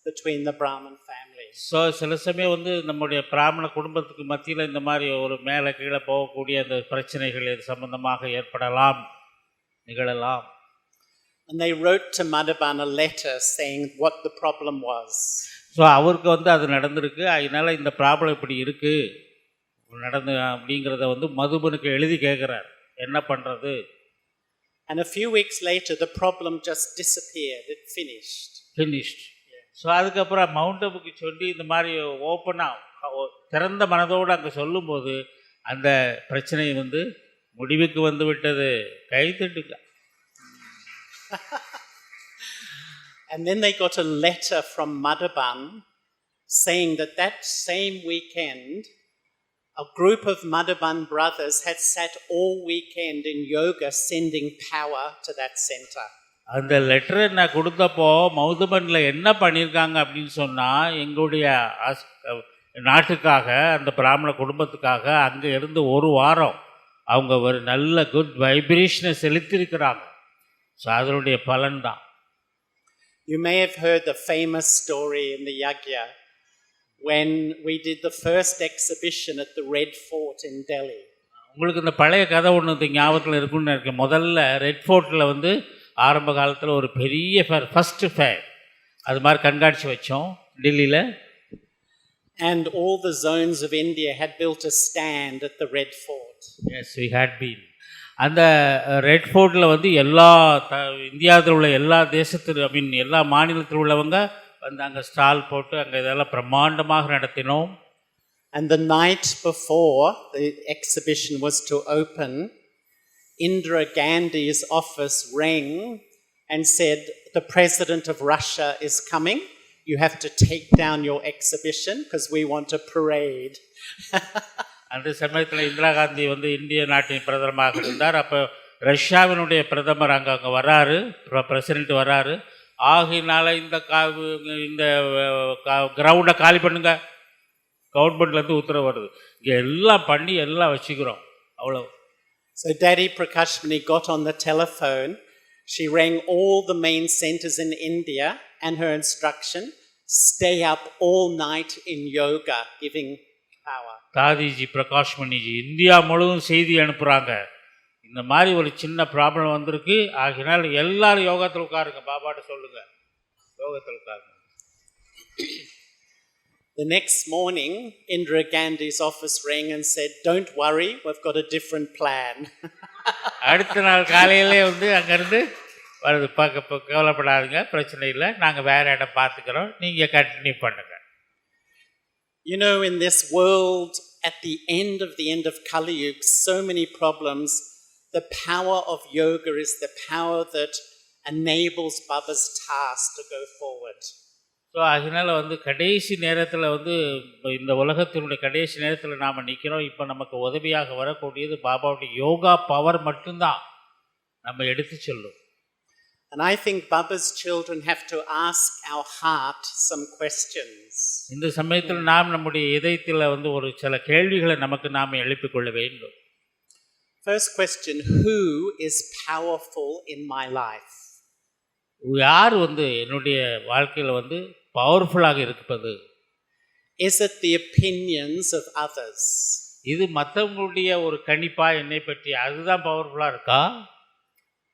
between the Brahmin family. So சில சமயம் நம்முடைய பிராமண குடும்பத்துக்கு மத்தியில் இந்த மாதிரி ஒரு மேலே கீழே போகக்கூடிய அந்த பிரச்சனைகள் இது சம்பந்தமாக ஏற்படலாம், நிகழலாம். And they wrote to Madhavan a letter saying what the problem was. So அவருக்கு அது நடந்திருக்கு, அதனால இந்த ப்ராப்ளம் இப்படி இருக்குது நடந்து அப்படிங்கிறத மதுபனுக்கு எழுதி கேட்குறார், என்ன பண்ணுறது? And a few weeks later the problem just disappeared. It finished. So அதுக்கப்புறம் மவுண்டபுக்கு சொல்லி இந்த மாதிரி ஓப்பனாக திறந்த மனதோடு அங்கே சொல்லும்போது அந்த பிரச்சனை முடிவுக்கு விட்டது. கைத்தட்டுக்க. And then they got a letter from Madhavan saying that same weekend a group of Madhavan brothers had sat all weekend in yoga sending power to that center. அந்த லெட்டரை நான் கொடுத்தப்போ மௌதபனில் என்ன பண்ணியிருக்காங்க அப்படின்னு சொன்னால், எங்களுடைய நாட்டுக்காக, அந்த பிராமண குடும்பத்துக்காக அங்கே இருந்து ஒரு வாரம் அவங்க ஒரு நல்ல குட் வைப்ரேஷனை செலுத்தியிருக்கிறாங்க. ஸோ அதனுடைய பலன் தான். You may have heard the famous story in the Yagya when we did the first exhibition at the Red Fort in Delhi. உங்களுக்கு இந்த பழைய கதை ஒன்று ஞாபகத்தில் இருக்குன்னு நினைக்கிறேன். முதல்ல ரெட் ஃபோர்ட்டில் ஆரம்ப காலத்தில் ஒரு பெரிய ஃபர்ஸ்ட் ஃபேர் அது மாதிரி கண்காட்சி வச்சோம் டெல்லியில். And all the zones of India had built a stand at the Red Fort. Yes, we had been. அந்த ரெட் ஃபோர்ட்டில் எல்லா இந்தியாவில் உள்ள எல்லா தேசத்தில் எல்லா மாநிலத்தில் உள்ளவங்க அங்கே ஸ்டால் போட்டு அங்கே இதெல்லாம் பிரம்மாண்டமாக நடத்தினோம். And the night before the exhibition was to open, Indira Gandhi's office rang and said, the president of Russia is coming. You have to take down your exhibition because we want a parade. அந்த சமயத்தில் இந்திரா காந்தி இந்திய நாட்டின் பிரதமராக இருந்தார். அப்போ ரஷ்யாவினுடைய பிரதமர் அங்கே வராரு, பிரசிடென்ட் வராரு. ஆகையினால இந்த கிரவுண்டை காலி பண்ணுங்க, கவர்மெண்ட்லேருந்து உத்தரவு வருது. இங்கே எல்லாம் பண்ணி எல்லாம் வச்சுக்கிறோம், அவ்வளோ. So Daddy Prakashmani got on the telephone. She rang all the main centers in India, and her instruction: stay up all night in yoga, giving power. Dadiji Prakashmaniji India முழுவதும் செய்தி அனுப்புகிறாங்க, இந்த மாதிரி ஒரு சின்ன ப்ராப்ளம் வந்திருக்கு, ஆகினால் எல்லாரும் யோகத்தில் உட்காருங்க, பாபாட்ட சொல்லுங்க, யோகத்தில் உட்காருங்க. The next morning, Indira Gandhi's office rang and said, "Don't worry, we've got a different plan." அடுத்த நாள் காலையிலே அங்கேருந்து வருது, கவலைப்படாதுங்க, பிரச்சனை இல்லை, நாங்கள் வேறு இடம் பார்த்துக்கிறோம், நீங்கள் கண்டினியூ பண்ணுங்க. You know, in this world, at the end of Kali Yuga, so many problems. The power of yoga is the power that enables Baba's task to go forward. So அதனால் கடைசி நேரத்தில் இந்த உலகத்தினுடைய கடைசி நேரத்தில் நாம் நிற்கிறோம். இப்போ நமக்கு உதவியாக வரக்கூடியது பாபாவுடைய யோகா பவர் மட்டும்தான் நம்ம எடுத்து சொல்லும். And I think Baba's children have to ask our heart some questions. இந்த சமயத்தில் நாம் நம்முடைய இதயத்தில் ஒரு சில கேள்விகளை நமக்கு நாம் எழுப்பிக் கொள்ள வேண்டும். First question: who is powerful in my life? யார் என்னுடைய வாழ்க்கையில் பவர்ஃபுல்லாக இருப்பது? Is it the opinions of others? இது மற்றவங்களுடைய ஒரு கணிப்பா என்னை பற்றி, அதுதான் பவர்ஃபுல்லாக இருக்கா?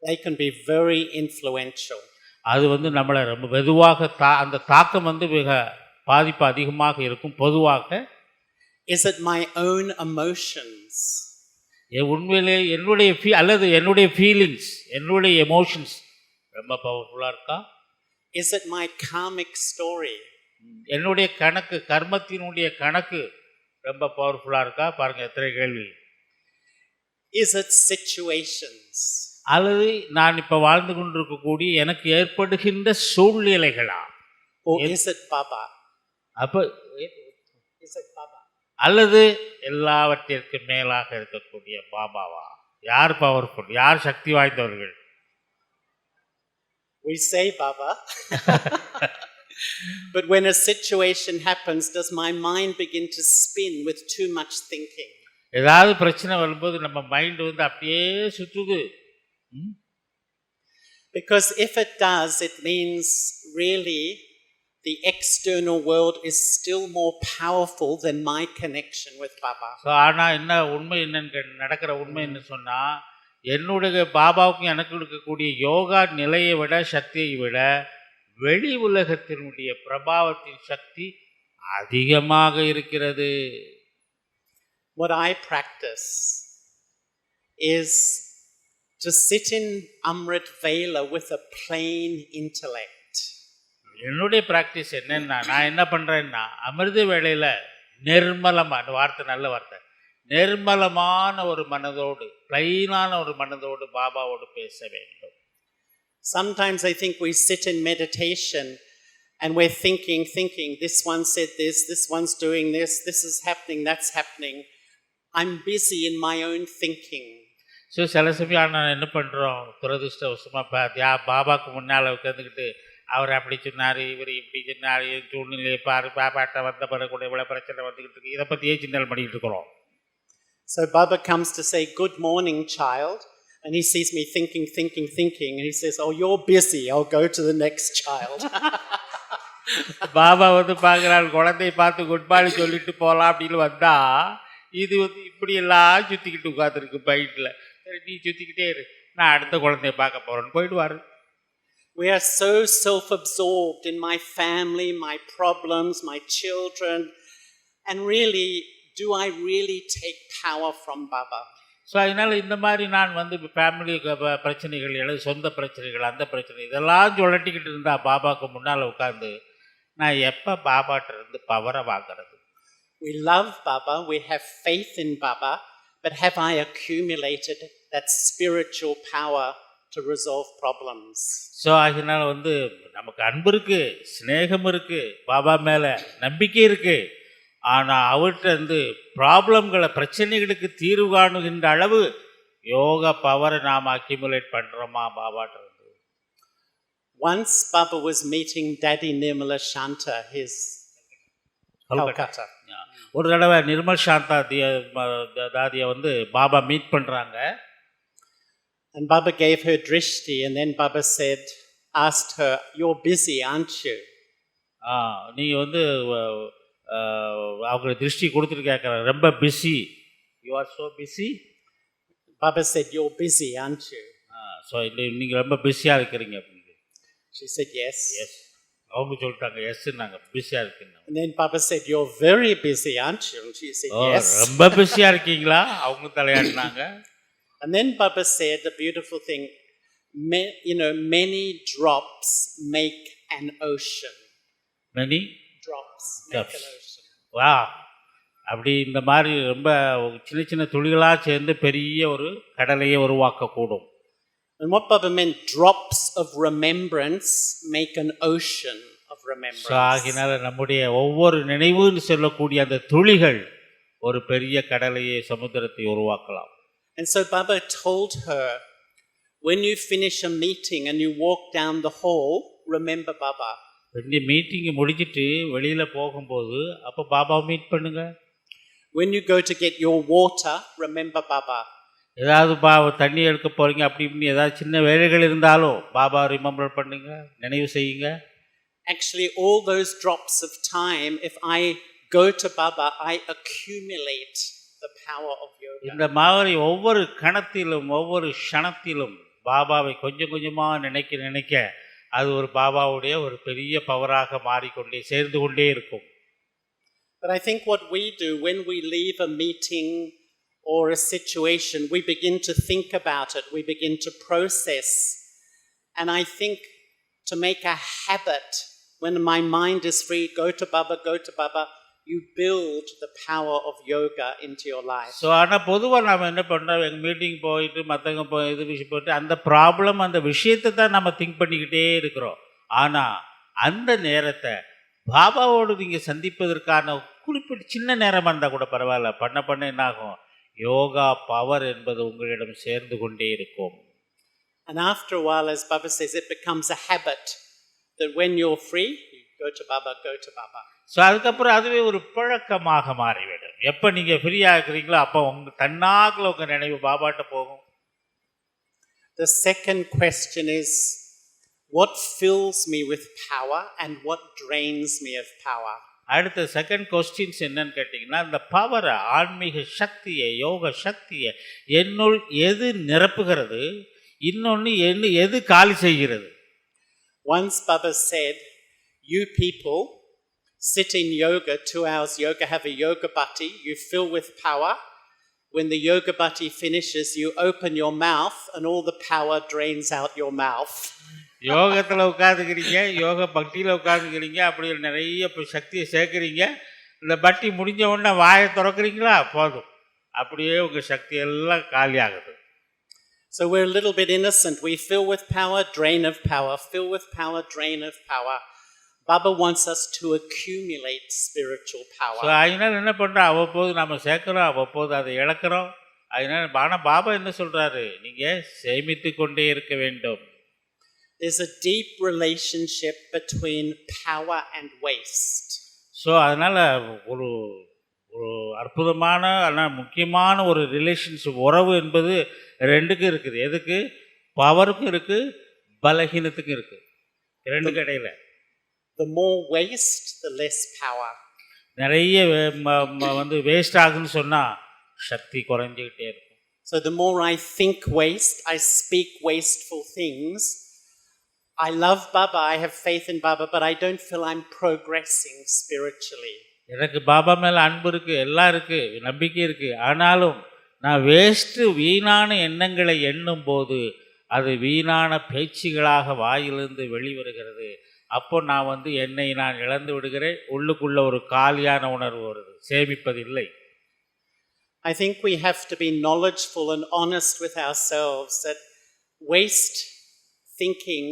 They can be very influential. அது நம்மளை ரொம்ப மெதுவாக அந்த தாக்கம் மிக பாதிப்பு அதிகமாக இருக்கும். பொதுவாக Is it my own emotions? உண்மையிலே என்னுடைய ஃபீலிங்ஸ், என்னுடைய எமோஷன்ஸ் ரொம்ப பவர்ஃபுல்லாக இருக்கா? Is it my karmic story? என்னுடைய கணக்கு, கர்மத்தினுடைய கணக்கு ரொம்ப பவர்ஃபுல்லாக இருக்கா? பாருங்கள் எத்தனை கேள்வி. Is it situations? அல்லது நான் இப்போ வாழ்ந்து கொண்டிருக்கக்கூடிய எனக்கு ஏற்படுகின்ற சூழ்நிலைகளா? Or is it Baba? அப்போ Is it Baba? அல்லது எல்லாவற்றிற்கு மேலாக இருக்கக்கூடிய பாபாவா? யார் பவர்ஃபுல், யார் சக்தி வாய்ந்தவர்கள்? We say Baba. But when a situation happens, does my mind begin to spin with too much thinking? ஏதாவது பிரச்சனை வரும்போது நம்ம மைண்ட் அப்படியே சுற்றுது. Because if it does, it means really the external world is still more powerful than my connection with Baba. So ஆனால் என்னன்னு நடக்கிற உண்மை என்ன சொன்னால், என்னுடைய பாபாவுக்கும் எனக்கு இருக்கக்கூடிய யோகா நிலையை விட, சக்தியை விட, வெளி உலகத்தினுடைய பிரபாவத்தின் சக்தி அதிகமாக இருக்கிறது. What I practice is to sit in Amrit Vela with a plain intellect. என்னுடைய ப்ராக்டிஸ் என்னன்னா, நான் என்ன பண்ணுறேன்னா, அமிர்த வேளையில் நிர்மலமான வார்த்தை, நல்ல வார்த்தை, நிர்மலமான ஒரு மனதோடு, பிளைனான ஒரு மனதோடு பாபாவோடு பேச வேண்டும். Sometimes I think we sit in meditation and we're thinking, this one said this one's doing this is happening, that's happening. I'm busy in my own thinking. So சில சமயம் நான் என்ன பண்ணுறோம், துரதிருஷ்டவசமாக பாபாவுக்கு முன்னால் உட்காந்துக்கிட்டு, அவர் அப்படி சொன்னார், இவர் இப்படி சொன்னார், சூழ்நிலையை பாப்பாட்ட வந்த பிறகு கூட இவ்வளோ பிரச்சனை வந்துக்கிட்டு இருக்கு, இதை பற்றியே சிந்தனை பண்ணிக்கிட்டு இருக்கிறோம். So Baba comes to say, "Good morning, child," and he sees me thinking, and he says, "Oh, you're busy, I'll go to the next child." Baba பார்க்குறாரு, குழந்தைய பார்த்து குட் மார்னிங் சொல்லிட்டு போகலாம் அப்படின்னு வந்தா, இது இப்படியெல்லாம் சுற்றிக்கிட்டு உட்காந்துருக்கு பைட்டில். சரி, நீ சுற்றிக்கிட்டே இரு, நான் அடுத்த குழந்தைய பார்க்க போகிறேன்னு போயிடுவார். We are so self-absorbed in my family, my problems, my children, and really, do I really take power from Baba? So அதனால் இந்த மாதிரி நான் ஃபேமிலி பிரச்சனைகள், எனது சொந்த பிரச்சனைகள், அந்த பிரச்சனை இதெல்லாம் சுழட்டிக்கிட்டு இருந்தால் பாபாவுக்கு முன்னால் உட்காந்து நான் எப்போ பாபாட்ட இருந்து பவரை வாங்கிறது? We love Baba, we have faith in Baba, but have I accumulated that spiritual power to resolve problems? So அதனால் நமக்கு அன்பு இருக்குது, ஸ்நேகம் இருக்குது, பாபா மேலே நம்பிக்கை இருக்குது. ஆனால் அவர்கிட்ட ப்ராப்ளம்களை, பிரச்சனைகளுக்கு தீர்வு காணுகின்ற அளவு யோகா பவரை நாம் அக்யூமுலேட் பண்ணுறோமா பாபாட்ட? Once Baba was meeting Daddy Nirmala Shanta, his Calcutta. ஒரு தடவை நிர்மல் சாந்தா தாதியை வந்து பாபா மீட் பண்ணுறாங்க. And Baba gave her drishti, and then Baba asked her, "You're busy, aren't you?" நீங்கள் வந்து அவங்க திருஷ்டி கொடுத்துட்டு கேட்குறாங்க, ரொம்ப busy, you are so busy. Baba said, "You're busy, aren't you?" So நீங்கள் ரொம்ப பிஸியாக இருக்கிறீங்க அப்படின்னு. She said, "Yes." எஸ், அவங்க சொல்லிட்டாங்க எஸ், நாங்கள் பிஸியாக இருக்கீங்க. And then Baba said, "You're very busy, aren't you?" And she said, "Yes." ரொம்ப பிஸியாக இருக்கீங்களா? அவங்க தலையாடினாங்க. And then Baba said a beautiful thing, many drops make an ocean. Many drops make an ocean. வா, அப்படி இந்த மாதிரி ரொம்ப சின்ன சின்ன துளிகளாக சேர்ந்து பெரிய ஒரு கடலையை உருவாக்கக்கூடும். And what Baba meant, drops of remembrance make an ocean of remembrance. ஆகினால நம்முடைய ஒவ்வொரு நினைவுன்னு சொல்லக்கூடிய அந்த துளிகள் ஒரு பெரிய கடலையை, சமுத்திரத்தை உருவாக்கலாம். And so Baba told her, when you finish a meeting and you walk down the hall, remember Baba. இந்த மீட்டிங்கை முடிச்சிட்டு வெளியில் போகும்போது அப்போ பாபாவை மீட் பண்ணுங்க. When you go to get your water, remember Baba. ஏதாவது தண்ணி எடுக்க போகிறீங்க அப்படி இப்படின்னு ஏதாவது சின்ன வேலைகள் இருந்தாலும் பாபா ரிமெம்பர் பண்ணுங்க, நினைவு செய்யுங்க. Actually, all those drops of time, if I go to Baba, I accumulate the power of yoga. இந்த மாதிரி ஒவ்வொரு கணத்திலும் ஒவ்வொரு க்ஷணத்திலும் பாபாவை கொஞ்சம் கொஞ்சமாக நினைக்க அது ஒரு பாபாவுடைய ஒரு பெரிய பவராக மாறிக்கொண்டே சேர்ந்து கொண்டே இருக்கும். But I think what we do when we leave a meeting or a situation, we begin to think about it, we begin to process. And I think to make a habit, when my mind is free, go to Baba, you build the power of yoga into your life. So ஆனால் பொதுவாக நாம் என்ன பண்ணுறோம், எங்கள் meeting போயிட்டு மற்றவங்க இது விஷயம் போயிட்டு அந்த ப்ராப்ளம் அந்த விஷயத்தை தான் நம்ம திங்க் பண்ணிக்கிட்டே இருக்கிறோம். ஆனால் அந்த நேரத்தை பாபாவோடு நீங்கள் சந்திப்பதற்கான குறிப்பிட்ட சின்ன நேரமாக இருந்தால் கூட பரவாயில்ல, பண்ண என்னாகும், யோகா பவர் என்பது உங்களிடம் சேர்ந்து கொண்டே இருக்கும். And after a while, as Baba says, it becomes a habit that when you're free, you go to Baba. So அதுக்கப்புறம் அதுவே ஒரு பழக்கமாக மாறிவிடும். எப்போ நீங்கள் ஃப்ரீயாக இருக்கிறீங்களோ அப்போ தன்னாக்கில் உங்கள் நினைவு பாபாட்ட போகும். The second question is, what fills me with power and what drains me of power? அடுத்த செகண்ட் கொஸ்டின்ஸ் என்னன்னு கேட்டிங்கன்னா, இந்த பவரை, ஆன்மீக சக்தியை, யோக சக்தியை என்னுள் எது நிரப்புகிறது, இன்னொன்று எது காலி செய்கிறது. Once Baba said, you people sit in yoga, 2 hours yoga, have a yoga bhatti, you fill with power. When the yoga bhatti finishes, you open your mouth and all the power drains out your mouth. யோகத்தில் உட்காந்துக்கிறீங்க, யோக பக்தியில் உட்காந்துக்கிறீங்க, அப்படி நிறைய சக்தியை சேர்க்குறீங்க. இந்த பட்டி முடிஞ்ச உடனே வாயை திறக்கிறீங்களா, போதும், அப்படியே உங்கள் சக்தி எல்லாம் காலி ஆகுது. So we're a little bit innocent. We fill with power, drain of power, fill with power, drain of power. Baba wants us to accumulate spiritual power. So அதனால் என்ன பண்ணுறோம், அவ்வப்போது நம்ம சேர்க்குறோம், அவ்வப்போது அதை இழக்கிறோம். அதனால் ஆனால் பாபா என்ன சொல்கிறாரு, நீங்கள் சேமித்து கொண்டே இருக்க வேண்டும். There's a deep relationship between power and waste. So அதனால் ஒரு அற்புதமான ஆனால் முக்கியமான ஒரு ரிலேஷன்ஷிப், உறவு என்பது ரெண்டுக்கும் இருக்குது. எதுக்கு? பவருக்கும் இருக்குது, பலகீனத்துக்கும் இருக்குது, ரெண்டுக்கு இடையில. The more waste, the less power. நிறைய வேஸ்ட் ஆகுதுன்னு சொன்னால் சக்தி குறைஞ்சிக்கிட்டே இருக்கும். So the more I think waste, I speak wasteful things. I love Baba, I have faith in Baba, but I don't feel I'm progressing spiritually. எனக்கு பாபா மேலே அன்பு இருக்குது, எல்லாம் இருக்குது, நம்பிக்கை இருக்குது. ஆனாலும் நான் வீணான எண்ணங்களை எண்ணும் போது அது வீணான பேச்சுகளாக வாயிலிருந்து வெளிவருகிறது. அப்போ நான் என்னை நான் இழந்து விடுகிறேன். உள்ளுக்குள்ள ஒரு காலியான உணர்வு வருது, சேமிப்பதில்லை. I think we have to be knowledgeful and honest with ourselves that waste thinking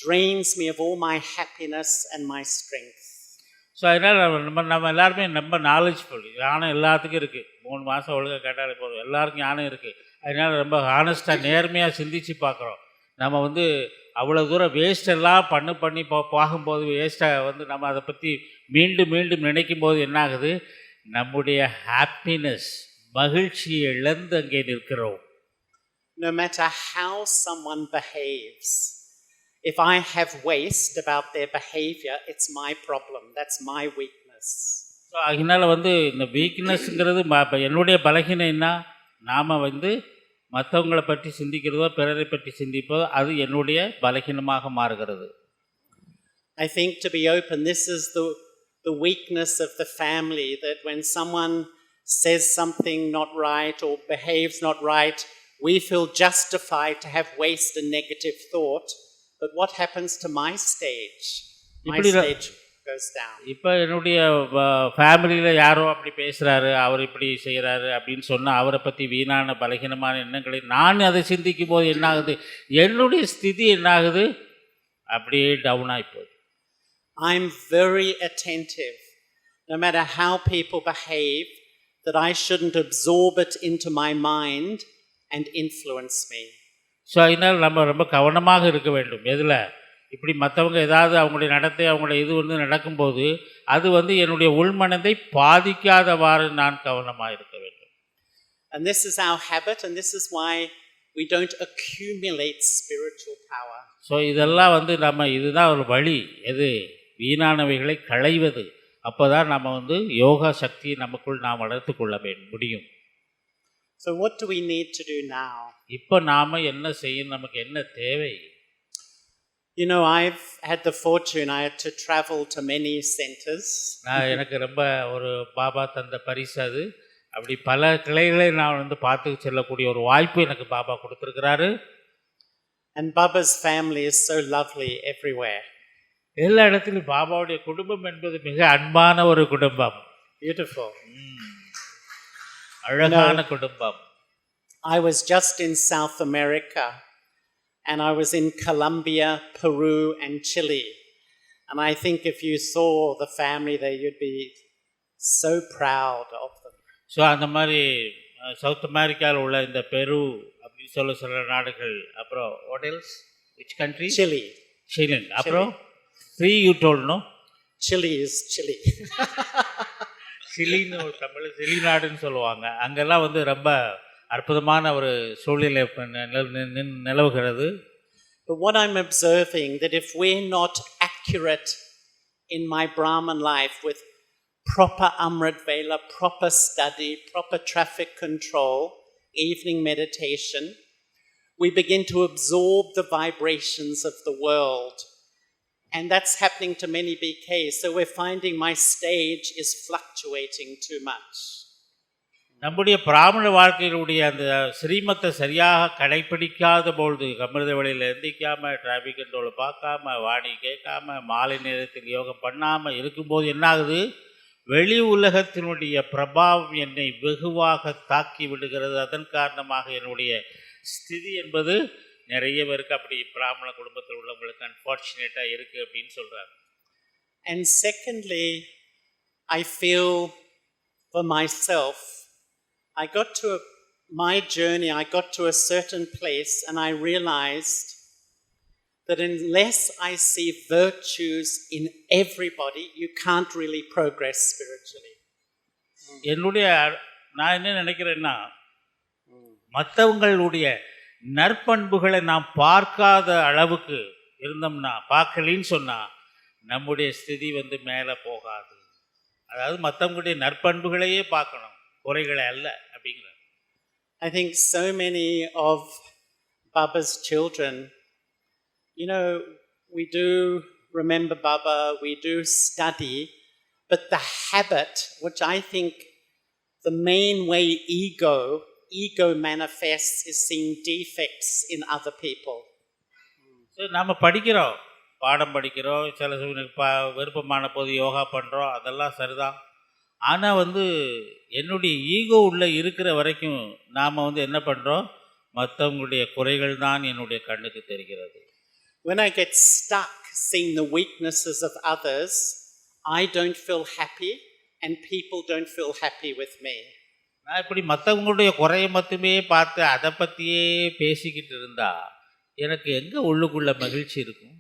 drains me of all my happiness and my strength. So அதனால் நம்ம எல்லாருமே ரொம்ப நாலேஜ்ஃபுல், ஞானம் எல்லாத்துக்கும் இருக்குது. 3 மாதம் ஒழுங்காக கேட்டாலே போதும், எல்லாருக்கும் ஞானம் இருக்குது. அதனால் ரொம்ப ஹானஸ்ட்டாக நேர்மையாக சிந்தித்து பார்க்குறோம். நம்ம வந்து அவ்வளோ தூரம் வேஸ்டெல்லாம் பண்ணி பார்க்கும்போது வேஸ்ட்டாக வந்து நம்ம அதை பற்றி மீண்டும் மீண்டும் நினைக்கும் போது என்ன ஆகுது, நம்முடைய ஹாப்பினஸ் மகிழ்ச்சியை இழந்து அங்கே நிற்கிறோம். No matter how someone behaves, if I have waste about their behavior, it's my problem. That's my weakness. So அதனால் வந்து இந்த வீக்னஸ்ங்கிறது என்னுடைய பலகீனம் என்ன, நாம் வந்து மற்றவங்களை பற்றி சிந்திக்கிறதோ பிறரை பற்றி சிந்திப்பதோ அது என்னுடைய பலகீனமாக மாறுகிறது. I think, to be open, this is the weakness of the family, that when someone says something not right or behaves not right, we feel justified to have waste and negative thought. But what happens to my stage? My stage goes down. இப்போ என்னுடைய ஃபேமிலியில் யாரோ அப்படி பேசுகிறாரு, அவர் இப்படி செய்கிறாரு அப்படின்னு சொன்னால் அவரை பற்றி வீணான பலகீனமான எண்ணங்களை நான் அதை சிந்திக்கும் போது என்ன ஆகுது, என்னுடைய ஸ்திதி என்ன ஆகுது, அப்படியே டவுன் ஆகி போகுது. I'm very attentive, no matter how people behave, that I shouldn't absorb it into my mind and influence me. So அதனால் நம்ம ரொம்ப கவனமாக இருக்க வேண்டும். எதில் இப்படி மற்றவங்க ஏதாவது அவங்களுடைய நடத்தை அவங்களுடைய இது வந்து நடக்கும்போது அது வந்து என்னுடைய உள்மனதை பாதிக்காதவாறு நான் கவனமாக இருக்க வேண்டும். And this is our habit, and this is why we don't accumulate spiritual power. So இதெல்லாம் வந்து நம்ம இதுதான் ஒரு வழி, எது வீணானவைகளை களைவது. அப்போ தான் நம்ம வந்து யோகா சக்தியை நமக்குள் நாம் வளர்த்து கொள்ள முடியும். So what do we need to do now? இப்போ நாம் என்ன செய்யணும், நமக்கு என்ன தேவை? You know, I've had the fortune, I had to travel to many centers. எனக்கு ரொம்ப ஒரு பாபா தந்த பரிசு அது. அப்படி பல கிளைகளை நான் வந்து பார்த்து செல்லக்கூடிய ஒரு வாய்ப்பு எனக்கு பாபா கொடுத்துருக்கிறாரு. And Baba's family is so lovely everywhere. எல்லா இடத்துலையும் பாபாவுடைய குடும்பம் என்பது மிக அன்பான ஒரு குடும்பம். Beautiful. அழகான குடும்பம். I was just in South America, and I was in Colombia, Peru, and Chile. And I think if you saw the family there, you'd be so proud of them. So அந்த மாதிரி south அமெரிக்காவில் உள்ள இந்த பெரு அப்படின்னு சொல்ல சில நாடுகள், அப்புறம் what else? Which country? Chile. Chile. அப்புறம் 3 you told, no? Chile is Chile. சிலின்னு ஒரு தமிழ் சிலி நாடுன்னு சொல்லுவாங்க. அங்கெல்லாம் வந்து ரொம்ப அற்புதமான ஒரு சூழ்நிலை நிலவுகிறது. But what I'm observing, that if we're not accurate in my Brahman life with proper Amrit Vela, proper study, proper traffic control, evening meditation, we begin to absorb the vibrations of the world. And that's happening to many BKs. So we're finding my stage is fluctuating too much. நம்முடைய பிராமண வாழ்க்கையினுடைய அந்த ஸ்ரீமத்தை சரியாக கடைப்பிடிக்காத பொழுது, அமிர்த வழியில் எந்திக்காமல், traffic கண்ட்ரோலை பார்க்காம, வாணி கேட்காம, மாலை நேரத்தில் யோகம் பண்ணாமல் இருக்கும்போது என்னாகுது, வெளி உலகத்தினுடைய பிரபாவம் என்னை வெகுவாக தாக்கி விடுகிறது. அதன் காரணமாக என்னுடைய ஸ்திதி என்பது நிறைய பேருக்கு அப்படி பிராமண குடும்பத்தில் உள்ளவங்களுக்கு அன்ஃபார்ச்சுனேட்டாக இருக்குது அப்படின்னு சொல்கிறாங்க. And secondly, I feel for myself, I got to my journey, I got to a certain place and I realized that unless I see virtues in everybody, you can't really progress spiritually. நான் என்ன நினைக்கிறேன்னா, மற்றவங்களுடைய நற்பண்புகளை நாம் பார்க்காத அளவுக்கு இருந்தோம்னா, பார்க்கலின்னு சொன்னால் நம்முடைய ஸ்திதி வந்து மேலே போகாது. அதாவது மற்றவங்களுடைய நற்பண்புகளையே பார்க்கணும், குறைகளை அல்ல அப்படிங்கிறார். I think so many of Baba's children, you know, we do remember Baba, we do study, but the habit, which I think the main way ego manifests, is seeing defects in other people. So நம்ம படிக்கிறோம், பாடம் படிக்கிறோம், சில விருப்பமான போது யோகா பண்ணுறோம், அதெல்லாம் சரிதான். ஆனால் வந்து என்னுடைய ஈகோ உள்ளே இருக்கிற வரைக்கும் நாம் வந்து என்ன பண்ணுறோம், மற்றவங்களுடைய குறைகள் தான் என்னுடைய கண்ணுக்கு தெரிகிறது. When I get stuck seeing the weaknesses of others, I don't feel happy and people don't feel happy with me. நான் இப்படி மற்றவங்களுடைய குறையை மட்டுமே பார்த்து அதை பற்றியே பேசிக்கிட்டு இருந்தா எனக்கு எங்கே உள்ளுக்குள்ள மகிழ்ச்சி இருக்கும்?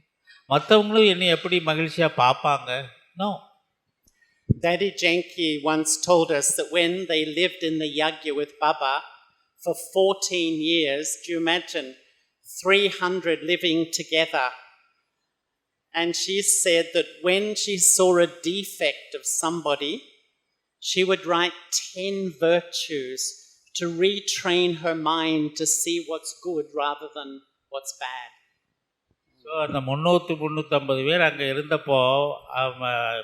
மற்றவங்களும் என்னை எப்படி மகிழ்ச்சியாக பார்ப்பாங்க? No. Daddy Janki once told us that when they lived in the yagya with Baba for 14 years, do you imagine 300 living together? And she said that when she saw a defect of somebody, she would write 10 virtues to retrain her mind to see what's good rather than what's bad. So அந்த 350 பேர் அங்கே இருந்தப்போ,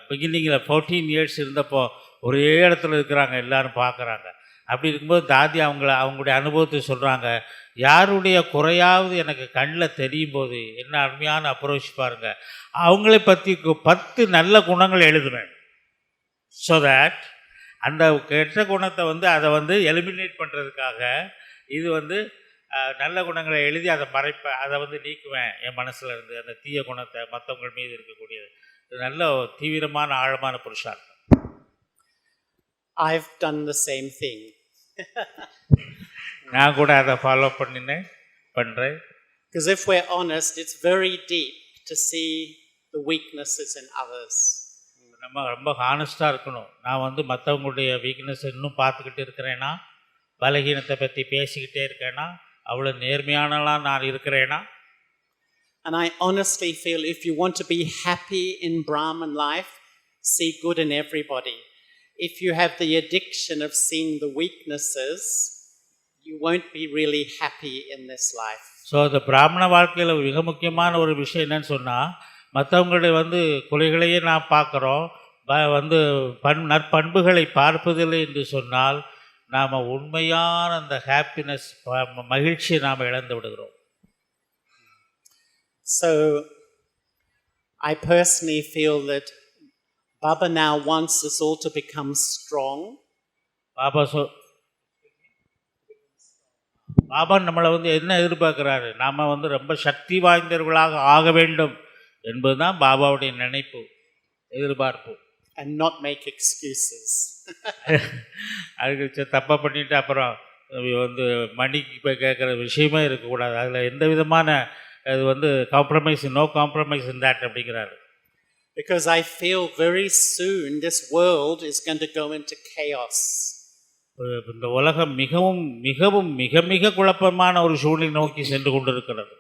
பிகினிங்கில் 14 years இருந்தப்போ ஒரே இடத்துல இருக்கிறாங்க, எல்லாரும் பார்க்குறாங்க. அப்படி இருக்கும்போது தாதி அவங்களுடைய அனுபவத்தை சொல்கிறாங்க, யாருடைய குறையாவது எனக்கு கண்ணில் தெரியும் போது என்ன அருமையான அப்ரோச் பாருங்க, அவங்கள பற்றி 10 நல்ல குணங்கள் எழுதுவேன். ஸோ தட் அந்த கெட்ட குணத்தை அதை எலிமினேட் பண்ணுறதுக்காக இது நல்ல குணங்களை எழுதி அதை மறைப்பேன், அதை நீக்குவேன் என் மனசில் இருந்து, அந்த தீய குணத்தை மற்றவங்க மீது இருக்கக்கூடியது. இது நல்ல தீவிரமான ஆழமான புருஷார்த்தம். I've done the same thing. நான் கூட அதை ஃபாலோ பண்ணுறேன். Because if we're honest, it's very deep to see the weaknesses in others. நம்ம ரொம்ப ஹானஸ்டாக இருக்கணும். நான் மற்றவங்களுடைய வீக்னஸ் இன்னும் பார்த்துக்கிட்டு இருக்கிறேன்னா, பலகீனத்தை பற்றி பேசிக்கிட்டே இருக்கேன்னா, அவ்வளோ நேர்மையானலாம் நான் இருக்கிறேன்னா. And I honestly feel if you want to be happy in Brahman life, see good in everybody. If you have the addiction of seeing the weaknesses, you won't be really happy in this life. So அந்த பிராமண வாழ்க்கையில் மிக முக்கியமான ஒரு விஷயம் என்னன்னு சொன்னால், மற்றவங்களுடைய குறைகளையே நான் பார்க்குறோம், நற்பண்புகளை பார்ப்பதில்லை என்று சொன்னால் நாம் உண்மையான அந்த ஹாப்பினஸ், மகிழ்ச்சியை நாம் இழந்து விடுகிறோம். So I personally feel that Baba now wants us all to become strong. Baba நம்மளை என்ன எதிர்பார்க்குறாரு, நாம் ரொம்ப சக்தி வாய்ந்தவர்களாக ஆக வேண்டும் என்பதுதான் பாபாவுடைய நினைப்பு, எதிர்பார்ப்பு. And not make excuses. அதுக்கு தப்பாக பண்ணிட்டு அப்புறம் மணிக்கு போய் கேட்குற விஷயமே இருக்கக்கூடாது. அதில் எந்த விதமான அது compromise, no compromise in that அப்படிங்கிறாரு. Because I feel very soon this world is going to go into chaos. இந்த உலகம் மிகவும் மிகவும் மிக மிக குழப்பமான ஒரு சூழ்நிலை நோக்கி சென்று கொண்டிருக்கிறது.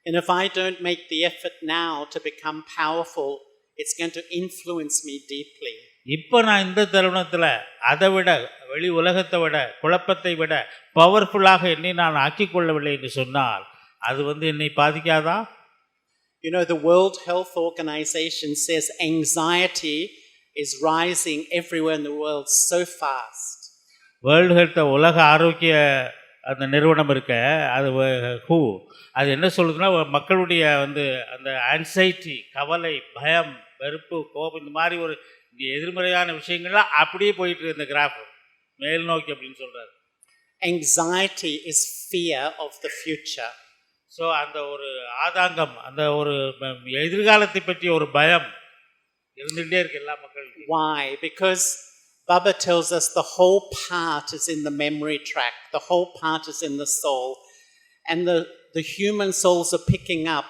And if I don't make the effort now to become powerful, it's going to influence me deeply. இப்போ நான் இந்த தருணத்தில் அதை விட, வெளி உலகத்தை விட, குழப்பத்தை விட பவர்ஃபுல்லாக என்னை நான் ஆக்கிக்கொள்ளவில்லை என்று சொன்னால் அது என்னை பாதிக்காதா? You know, the World Health Organization says anxiety is rising everywhere in the world so fast. World health, உலக ஆரோக்கிய அந்த நிறுவனம் இருக்க, அது என்ன சொல்லுதுன்னா, மக்களுடைய அந்த ஆன்சைட்டி, கவலை, பயம், வெறுப்பு, கோபம், இந்த மாதிரி ஒரு எதிர்மறையான விஷயங்கள்லாம் அப்படியே போயிட்டு இந்த கிராஃப் மேல் நோக்கி அப்படின்னு சொல்கிறாரு. Anxiety is fear of the future. So அந்த ஒரு ஆதாங்கம், அந்த ஒரு எதிர்காலத்தை பற்றிய ஒரு பயம் இருந்துகிட்டே இருக்கு எல்லா மக்களுக்கும். Why? Because Baba tells us the whole part is in the memory track, the whole part is in the soul, and the human souls are picking up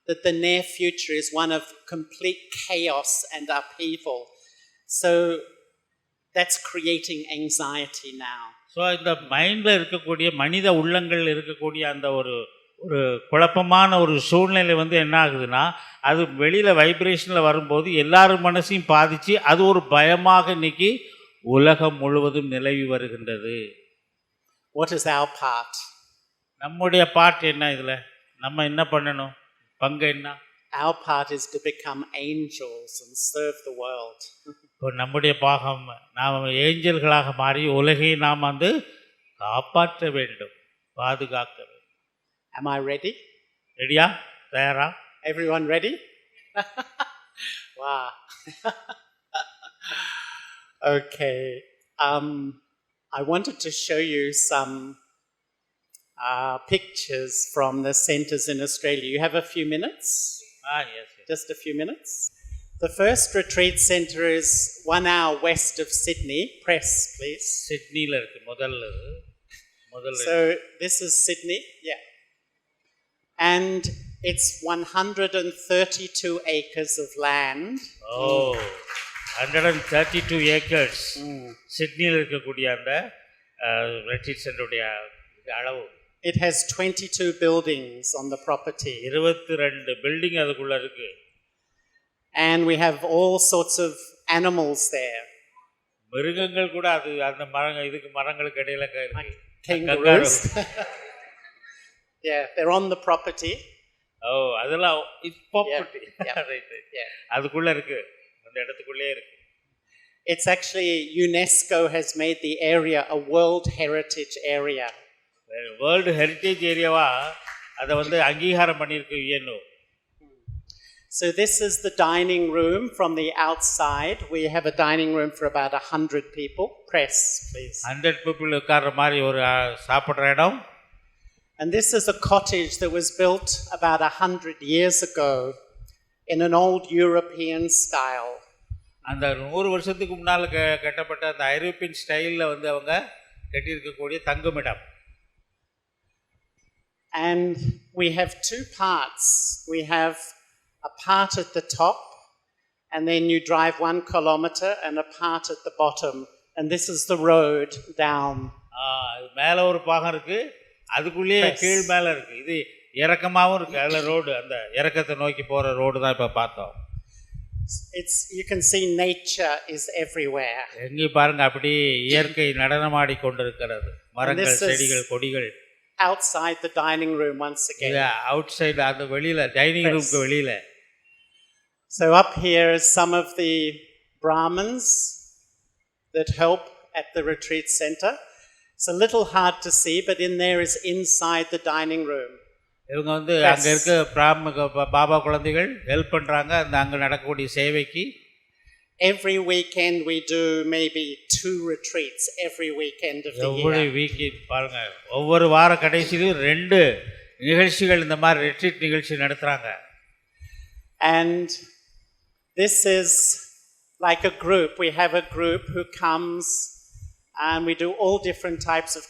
that the near future is one of complete chaos and upheaval. So that's creating anxiety now. So இந்த மைண்டில் இருக்கக்கூடிய, மனித உள்ளங்கள் இருக்கக்கூடிய அந்த ஒரு குழப்பமான ஒரு சூழ்நிலை என்ன ஆகுதுன்னா, அது வெளியில் வைப்ரேஷனில் வரும்போது எல்லாரும் மனசையும் பாதித்து அது ஒரு பயமாக இன்னைக்கு உலகம் முழுவதும் நிலவி வருகின்றது. What is our part? நம்முடைய பார்ட் என்ன? இதில் நம்ம என்ன பண்ணணும்? பங்கு என்ன? Our part is to become angels and serve the world. இப்போ நம்முடைய பாகம், நாம் ஏஞ்சல்களாக மாறி உலகை நாம் காப்பாற்ற வேண்டும், பாதுகாக்க வேண்டும். Am I ready? ரெடியா? தயாரா? Everyone ready? Wow. Okay. I wanted to show you some pictures from the centers in Australia. You have a few minutes? Yes. Just a few minutes. The first retreat center is 1 hour west of Sydney. Press, please. Sydney-la irukku modalla. So this is Sydney. Yeah. And it's 132 acres of land. Oh, 132 acres. சிட்னியில் இருக்கக்கூடிய அந்த retreat சென்டருடைய அளவு. It has 22 buildings on the property. 22 building அதுக்குள்ள இருக்கு. And we have all sorts of animals there. மிருகங்கள் கூட அது அந்த மரங்களுக்கு இடையில இருக்கு. Kangaroos. Yeah, they're on the property. Oh, அதெல்லாம் it's property. Yeah. Right. Yeah. அதுக்குள்ள இருக்கு. அந்த இடத்துக்குள்ளே இருக்கு. It's actually UNESCO has made the area a World Heritage Area. World Heritage Area-வா அதை வந்து அங்கீகாரம் பண்ணியிருக்கு UNO. So this is the dining room from the outside. We have a dining room for about 100 people. Press, please. 100 people உட்கார்ற மாதிரி ஒரு சாப்பிடுற இடம். And this is a cottage that was built about 100 years ago in an old European style. அந்த 100 வருஷத்துக்கு முன்னால் கட்டப்பட்ட அந்த ஐரோப்பியன் ஸ்டைலில் வந்து அவங்க கட்டியிருக்கக்கூடிய தங்குமிடம். And we have two parts. We have a part at the top, and then you drive 1 kilometer, and a part at the bottom. And this is the road down. மேலே ஒரு பாகம் இருக்கு, அதுக்குள்ளேயே கீழ் மேலே இருக்கு. இது இறக்கமாகவும் இருக்கு. அதில் ரோடு, அந்த இறக்கத்தை நோக்கி போகிற ரோடு தான் இப்போ பார்த்தோம். You can see nature is everywhere. எங்கே பாருங்க, அப்படியே இயற்கை நடனமாடி கொண்டிருக்கிறது. மரங்கள், செடிகள், கொடிகள். Outside the dining room once again. Outside அந்த வெளியில டைனிங் ரூமுக்கு வெளியில. So up here is some of the Brahmins that help at the retreat center. It's a little hard to see, but in there is inside the dining room. இவங்க வந்து அங்க இருக்க பாபா குழந்தைகள் help பண்றாங்க அந்த அங்க நடக்கக்கூடிய சேவைக்கு. Every weekend we do maybe 2 retreats every weekend of the year. ஒவ்வொரு வீக்கெண்ட் பாருங்க, ஒவ்வொரு வார கடைசியிலும் 2 நிகழ்ச்சிகள் இந்த மாதிரி ரிட்ரீட் நிகழ்ச்சி நடத்துறாங்க. And this is like a group. We have a group who comes and we do all different types of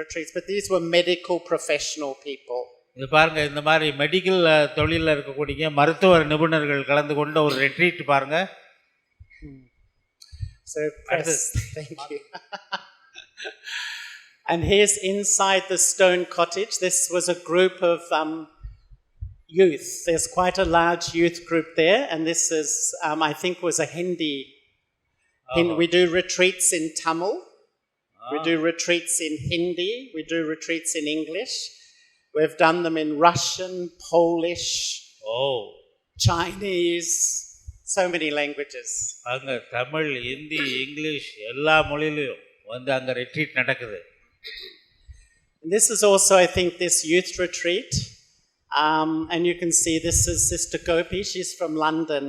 retreats, but these were medical professional people. இது பாருங்க, இந்த மாதிரி மெடிக்கல் தொழிலில் இருக்கக்கூடிய மருத்துவ நிபுணர்கள் கலந்து கொண்ட ஒரு ரெட்ரீட் பாருங்க. So press, thank you. And here's inside the stone cottage. This was a group of youth. There's quite a large youth group there, and this is, I think, was a Hindi. We do retreats in Tamil. We do retreats in Hindi. We do retreats in English. We've done them in Russian, Polish, Chinese, so many languages. அங்க Tamil, Hindi, English எல்லா மொழியிலும் வந்து அங்க retreat நடக்குது. This is also, I think, this youth retreat. And you can see this is Sister Gopi. She's from London,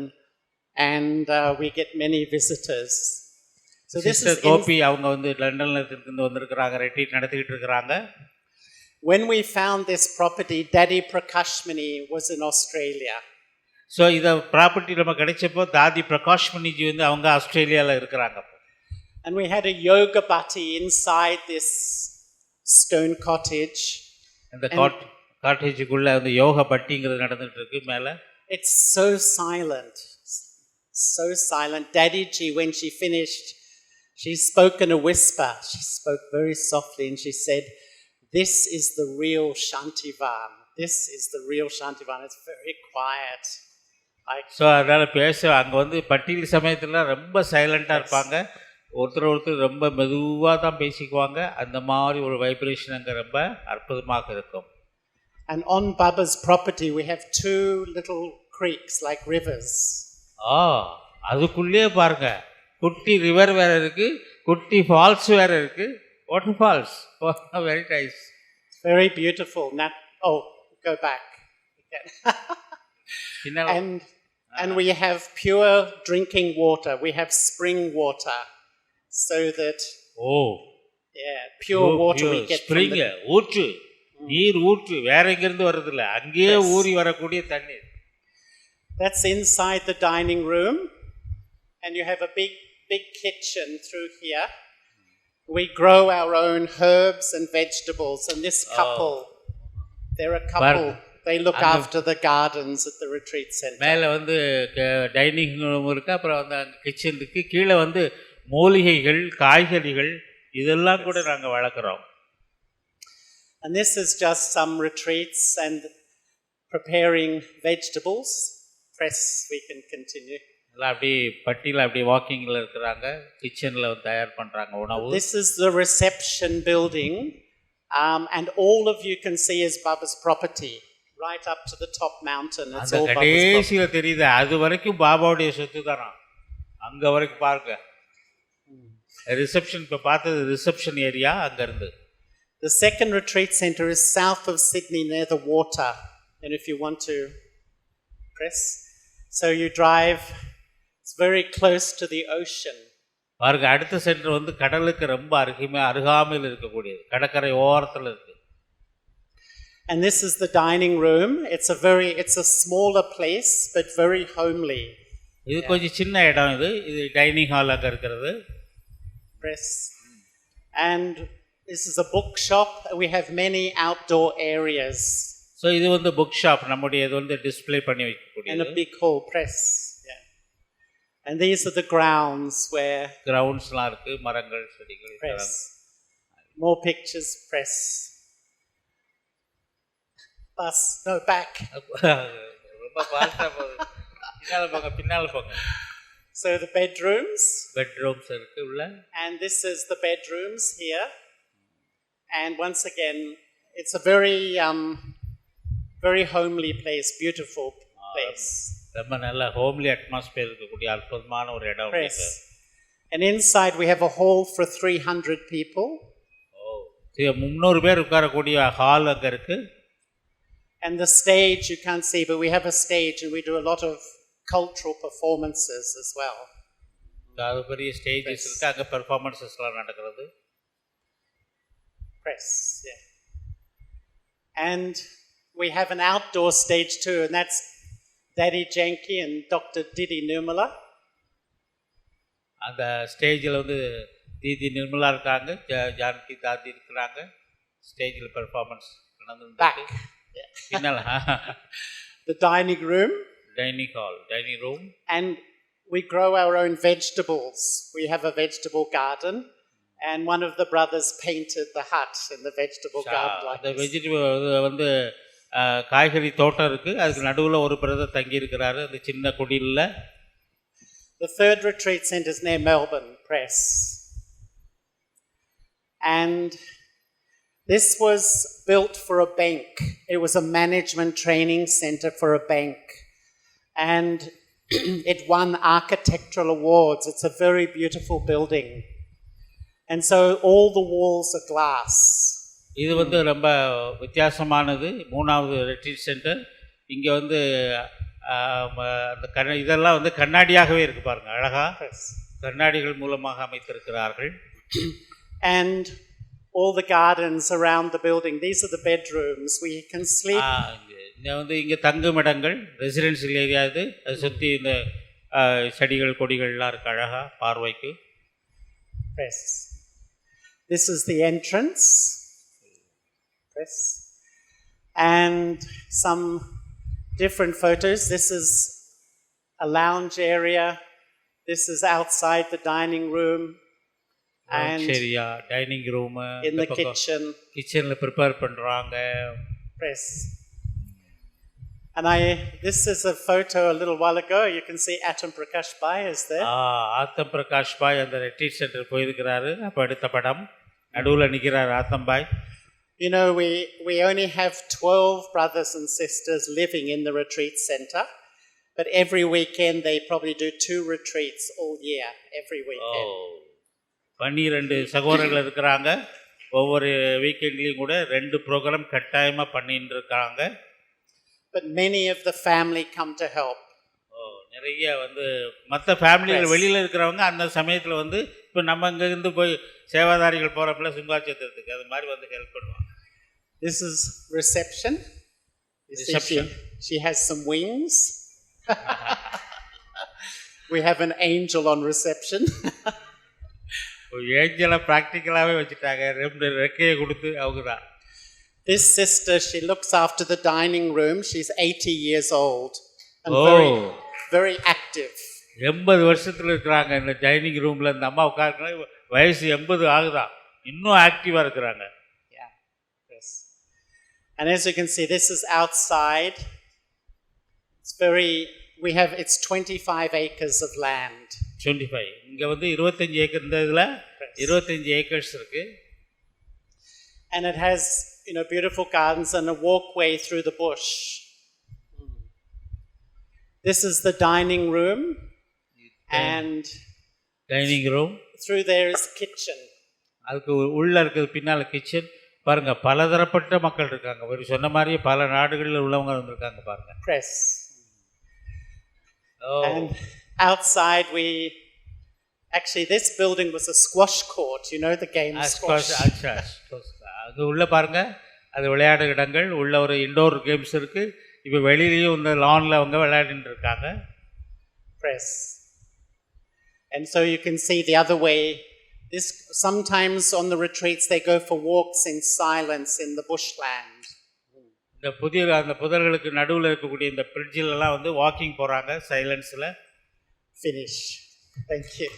and we get many visitors. So this is Gopi. அவங்க வந்து லண்டன்ல இருந்து வந்திருக்காங்க, ரெட்ரீட் நடத்திட்டு இருக்காங்க. When we found this property, Daddy Prakashmani was in Australia. So இத property நம்ம கிடைச்சப்போ தாதி பிரகாஷ்மணி ஜி வந்து அவங்க ஆஸ்திரேலியால இருக்காங்க. And we had a yoga bati inside this stone cottage. And the காட்டேஜுக்குள்ள அந்த யோகா பட்டிங்கிறது நடந்துட்டு இருக்கு மேல. It's so silent. So silent. Daddy ji, when she finished, she spoke in a whisper. She spoke very softly and she said, "This is the real Shantivan. This is the real Shantivan." It's very quiet. So அதனால் அங்கே வந்து பட்டியல் சமயத்தில் ரொம்ப சைலண்ட்டாக இருப்பாங்க. ஒருத்தர் ரொம்ப மெதுவாக தான் பேசிக்குவாங்க. அந்த மாதிரி ஒரு வைப்ரேஷன் அங்கே ரொம்ப அற்புதமாக இருக்கும். And on Baba's property we have 2 little creeks like rivers. அதுக்குள்ளே பாருங்க, குட்டி ரிவர் வேற இருக்கு, குட்டி ஃபால்ஸ் வேற இருக்கு. Water falls, very nice, very beautiful. Now, go back. And we have pure drinking water. We have spring water, so that pure water we get spring from the ஊற்று, நீர் ஊற்று வேற எங்க இருந்து வருது இல்ல, அங்கேயே ஊறி வரக்கூடிய தண்ணீர். That's inside the dining room, and you have a big kitchen through here. We grow our own herbs and vegetables, and this couple, they're a couple They look after the gardens at the retreat center. மேலே வந்து dining room இருக்குது, அப்புறம் வந்து அங்கே kitchen இருக்குது, கீழே வந்து மூலிகைகள், காய்கறிகள் இதெல்லாம் கூட நாங்கள் வளர்க்குறோம். And this is just some retreats and preparing vegetables. Press, we can continue. எல்லாம் அப்படி பட்டியில் அப்படி வாக்கிங்கில் இருக்கிறாங்க, கிச்சனில் தயார் பண்ணுறாங்க உணவு. This is the reception building, and all of you can see is Baba's property, right up to the top mountain. It's all Baba's property. கடைசியில் தெரியுது, அது வரைக்கும் பாபாவுடைய சொத்து தானா, அங்கே வரைக்கும் பாருங்க. ரிசப்ஷன் இப்போ பார்த்தது ரிசப்ஷன் ஏரியா அங்கேருந்து. The second retreat center is south of Sydney near the water. And if you want to press, so you drive, it's very close to the ocean. பாருங்க, அடுத்த சென்டர் வந்து கடலுக்கு ரொம்ப அருகாமையில் இருக்கக்கூடியது, கடற்கரை ஓரத்தில் இருக்கு. And this is the dining room. It's a smaller place but very homely. இது கொஞ்சம் சின்ன இடம், இது டைனிங் ஹால் அங்கே இருக்கிறது. Press. And this is a bookshop. We have many outdoor areas. So இது வந்து புக் ஷாப், நம்முடைய இது வந்து டிஸ்ப்ளே பண்ணி வைக்கக்கூடியது. And a big hall. Press. Yeah. And these are the grounds where கிரவுண்ட்ஸ்லாம் இருக்கு, மரங்கள், செடிகள். Press. More pictures. Press. Bus. No, back. ரொம்ப ஃபாஸ்டா போகுது. பின்னால போங்க. So the bedrooms. Bedrooms இருக்கு உள்ள. And this is the bedrooms here. And once again, it's a very homely place, beautiful place. ரொம்ப நல்ல ஹோம்லி அட்மாஸ்பியர் இருக்கக்கூடிய அற்புதமான ஒரு இடம். And inside we have a hall for 300 people. 300 பேர் உட்காரக்கூடிய ஹால் அங்க இருக்கு. And the stage you can't see, but we have a stage and we do a lot of cultural performances as well. அது பெரிய stages இருக்கு, அங்க பெர்ஃபார்மன்ஸஸ்லாம் நடக்கிறது. Press, yeah. And we have an outdoor stage too, and that's Daddy Janki and Dr. Didi Nirmala. அந்த ஸ்டேஜில் வந்து தீதி நிர்மலா இருக்காங்க, ஜானகி தாதி இருக்கிறாங்க. ஸ்டேஜில் பெர்ஃபார்மன்ஸ் நடந்து பின்னால். The dining room. Dining hall, dining room. And we grow our own vegetables. We have a vegetable garden. And one of the brothers painted the hut in the vegetable garden like the this. vegetable வந்து காய்கறி தோட்டம் இருக்கு, அதுக்கு நடுவில் ஒரு brother தங்கி இருக்கிறாரு அந்த சின்ன குடியில். The third retreat center is near Melbourne. Press. And this was built for a bank. It was a management training center for a bank. And it won architectural awards. It's a very beautiful building. And so all the walls are glass. இது வந்து ரொம்ப வித்தியாசமானது. மூணாவது retreat centre. இங்கே வந்து அந்த இதெல்லாம் வந்து கண்ணாடியாகவே இருக்கு பாருங்க, அழகா கண்ணாடிகள் மூலமாக அமைத்திருக்கிறார்கள். And all the gardens around the building, these are the bedrooms where you can sleep. வந்து இங்கே தங்குமிடங்கள், ரெசிடென்சியல் ஏரியா இது. அதை சுற்றி இந்த செடிகள் கொடிகள்லாம் இருக்கு அழகா பார்வைக்கு. Press. This is the entrance. Press. And some different photos. This is a lounge area. This is outside the dining room. And area, dining room. In the kitchen. Kitchenல prepare பண்றாங்க. Press. And this is a photo a little while ago. You can see Atam Prakash Bai is there. Atam Prakash Bai அந்த retreat center போயிருக்கிறாரு. அப்ப எடுத்த படம். நடுவுல நிக்கிறார் ஆத்தம் பாய். You know, we only have 12 brothers and sisters living in the retreat center, but every weekend they probably do 2 retreats all year, every weekend. 12 சகோதரர்கள் இருக்கிறாங்க. ஒவ்வொரு வீக்கெண்ட்லயும் கூட 2 ப்ரோக்ராம் கட்டாயமா பண்ணிட்டு இருக்காங்க. But many of the family come to help. நிறைய வந்து மற்ற ஃபேமிலிகள் வெளியில் இருக்கிறவங்க அந்த சமயத்தில் வந்து இப்போ நம்ம இங்கேருந்து போய் சேவாதாரிகள் போகிறப்பல சிம்பாட்சத்துக்கு அது மாதிரி வந்து ஹெல்ப் பண்ணுவாங்க. This is reception. She has some wings. We have an angel on reception. ஏஞ்சலை ப்ராக்டிக்கலாகவே வச்சுட்டாங்க, 2 ரெக்கையை கொடுத்து அவங்க தான். This sister, she looks after the dining room. She's 80 years old and O very active. 80 வருஷத்தில் இருக்கிறாங்க இந்த டைனிங் ரூமில். இந்த அம்மா உட்காருங்க, வயசு 80 ஆகுதான், இன்னும் ஆக்டிவாக இருக்கிறாங்க. Yeah. Yes. And as you can see, this is outside. It's 25 acres of land. 25. இங்கே வந்து 25 ஏக்கர், இந்த இதில் 25 ஏக்கர்ஸ் இருக்கு. And it has, beautiful gardens and a walkway through the bush. This is the dining room, and dining room. through there is the kitchen. அதுக்கு உள்ள இருக்கிறது பின்னால் kitchen. பாருங்க, பலதரப்பட்ட மக்கள் இருக்காங்க. ஒரு சொன்ன மாதிரியே பல நாடுகளில் உள்ளவங்க வந்திருக்காங்க பாருங்க. Press. And outside this building was a squash court, the game squash. அது உள்ள பாருங்க, அது விளையாடு இடங்கள், உள்ள ஒரு இண்டோர் கேம்ஸ் இருக்கு. இப்போ வெளியிலையும் இந்த லான்ல அவங்க விளையாடிட்டு இருக்காங்க. Press. And so you can see the other way. Sometimes on the retreats they go for walks in silence in the bushland. இந்த அந்த புதர்களுக்கு நடுவில் இருக்கக்கூடிய இந்த பிரிட்ஜிலெல்லாம் வந்து வாக்கிங் போகிறாங்க சைலன்ஸில். Finish. Thank you.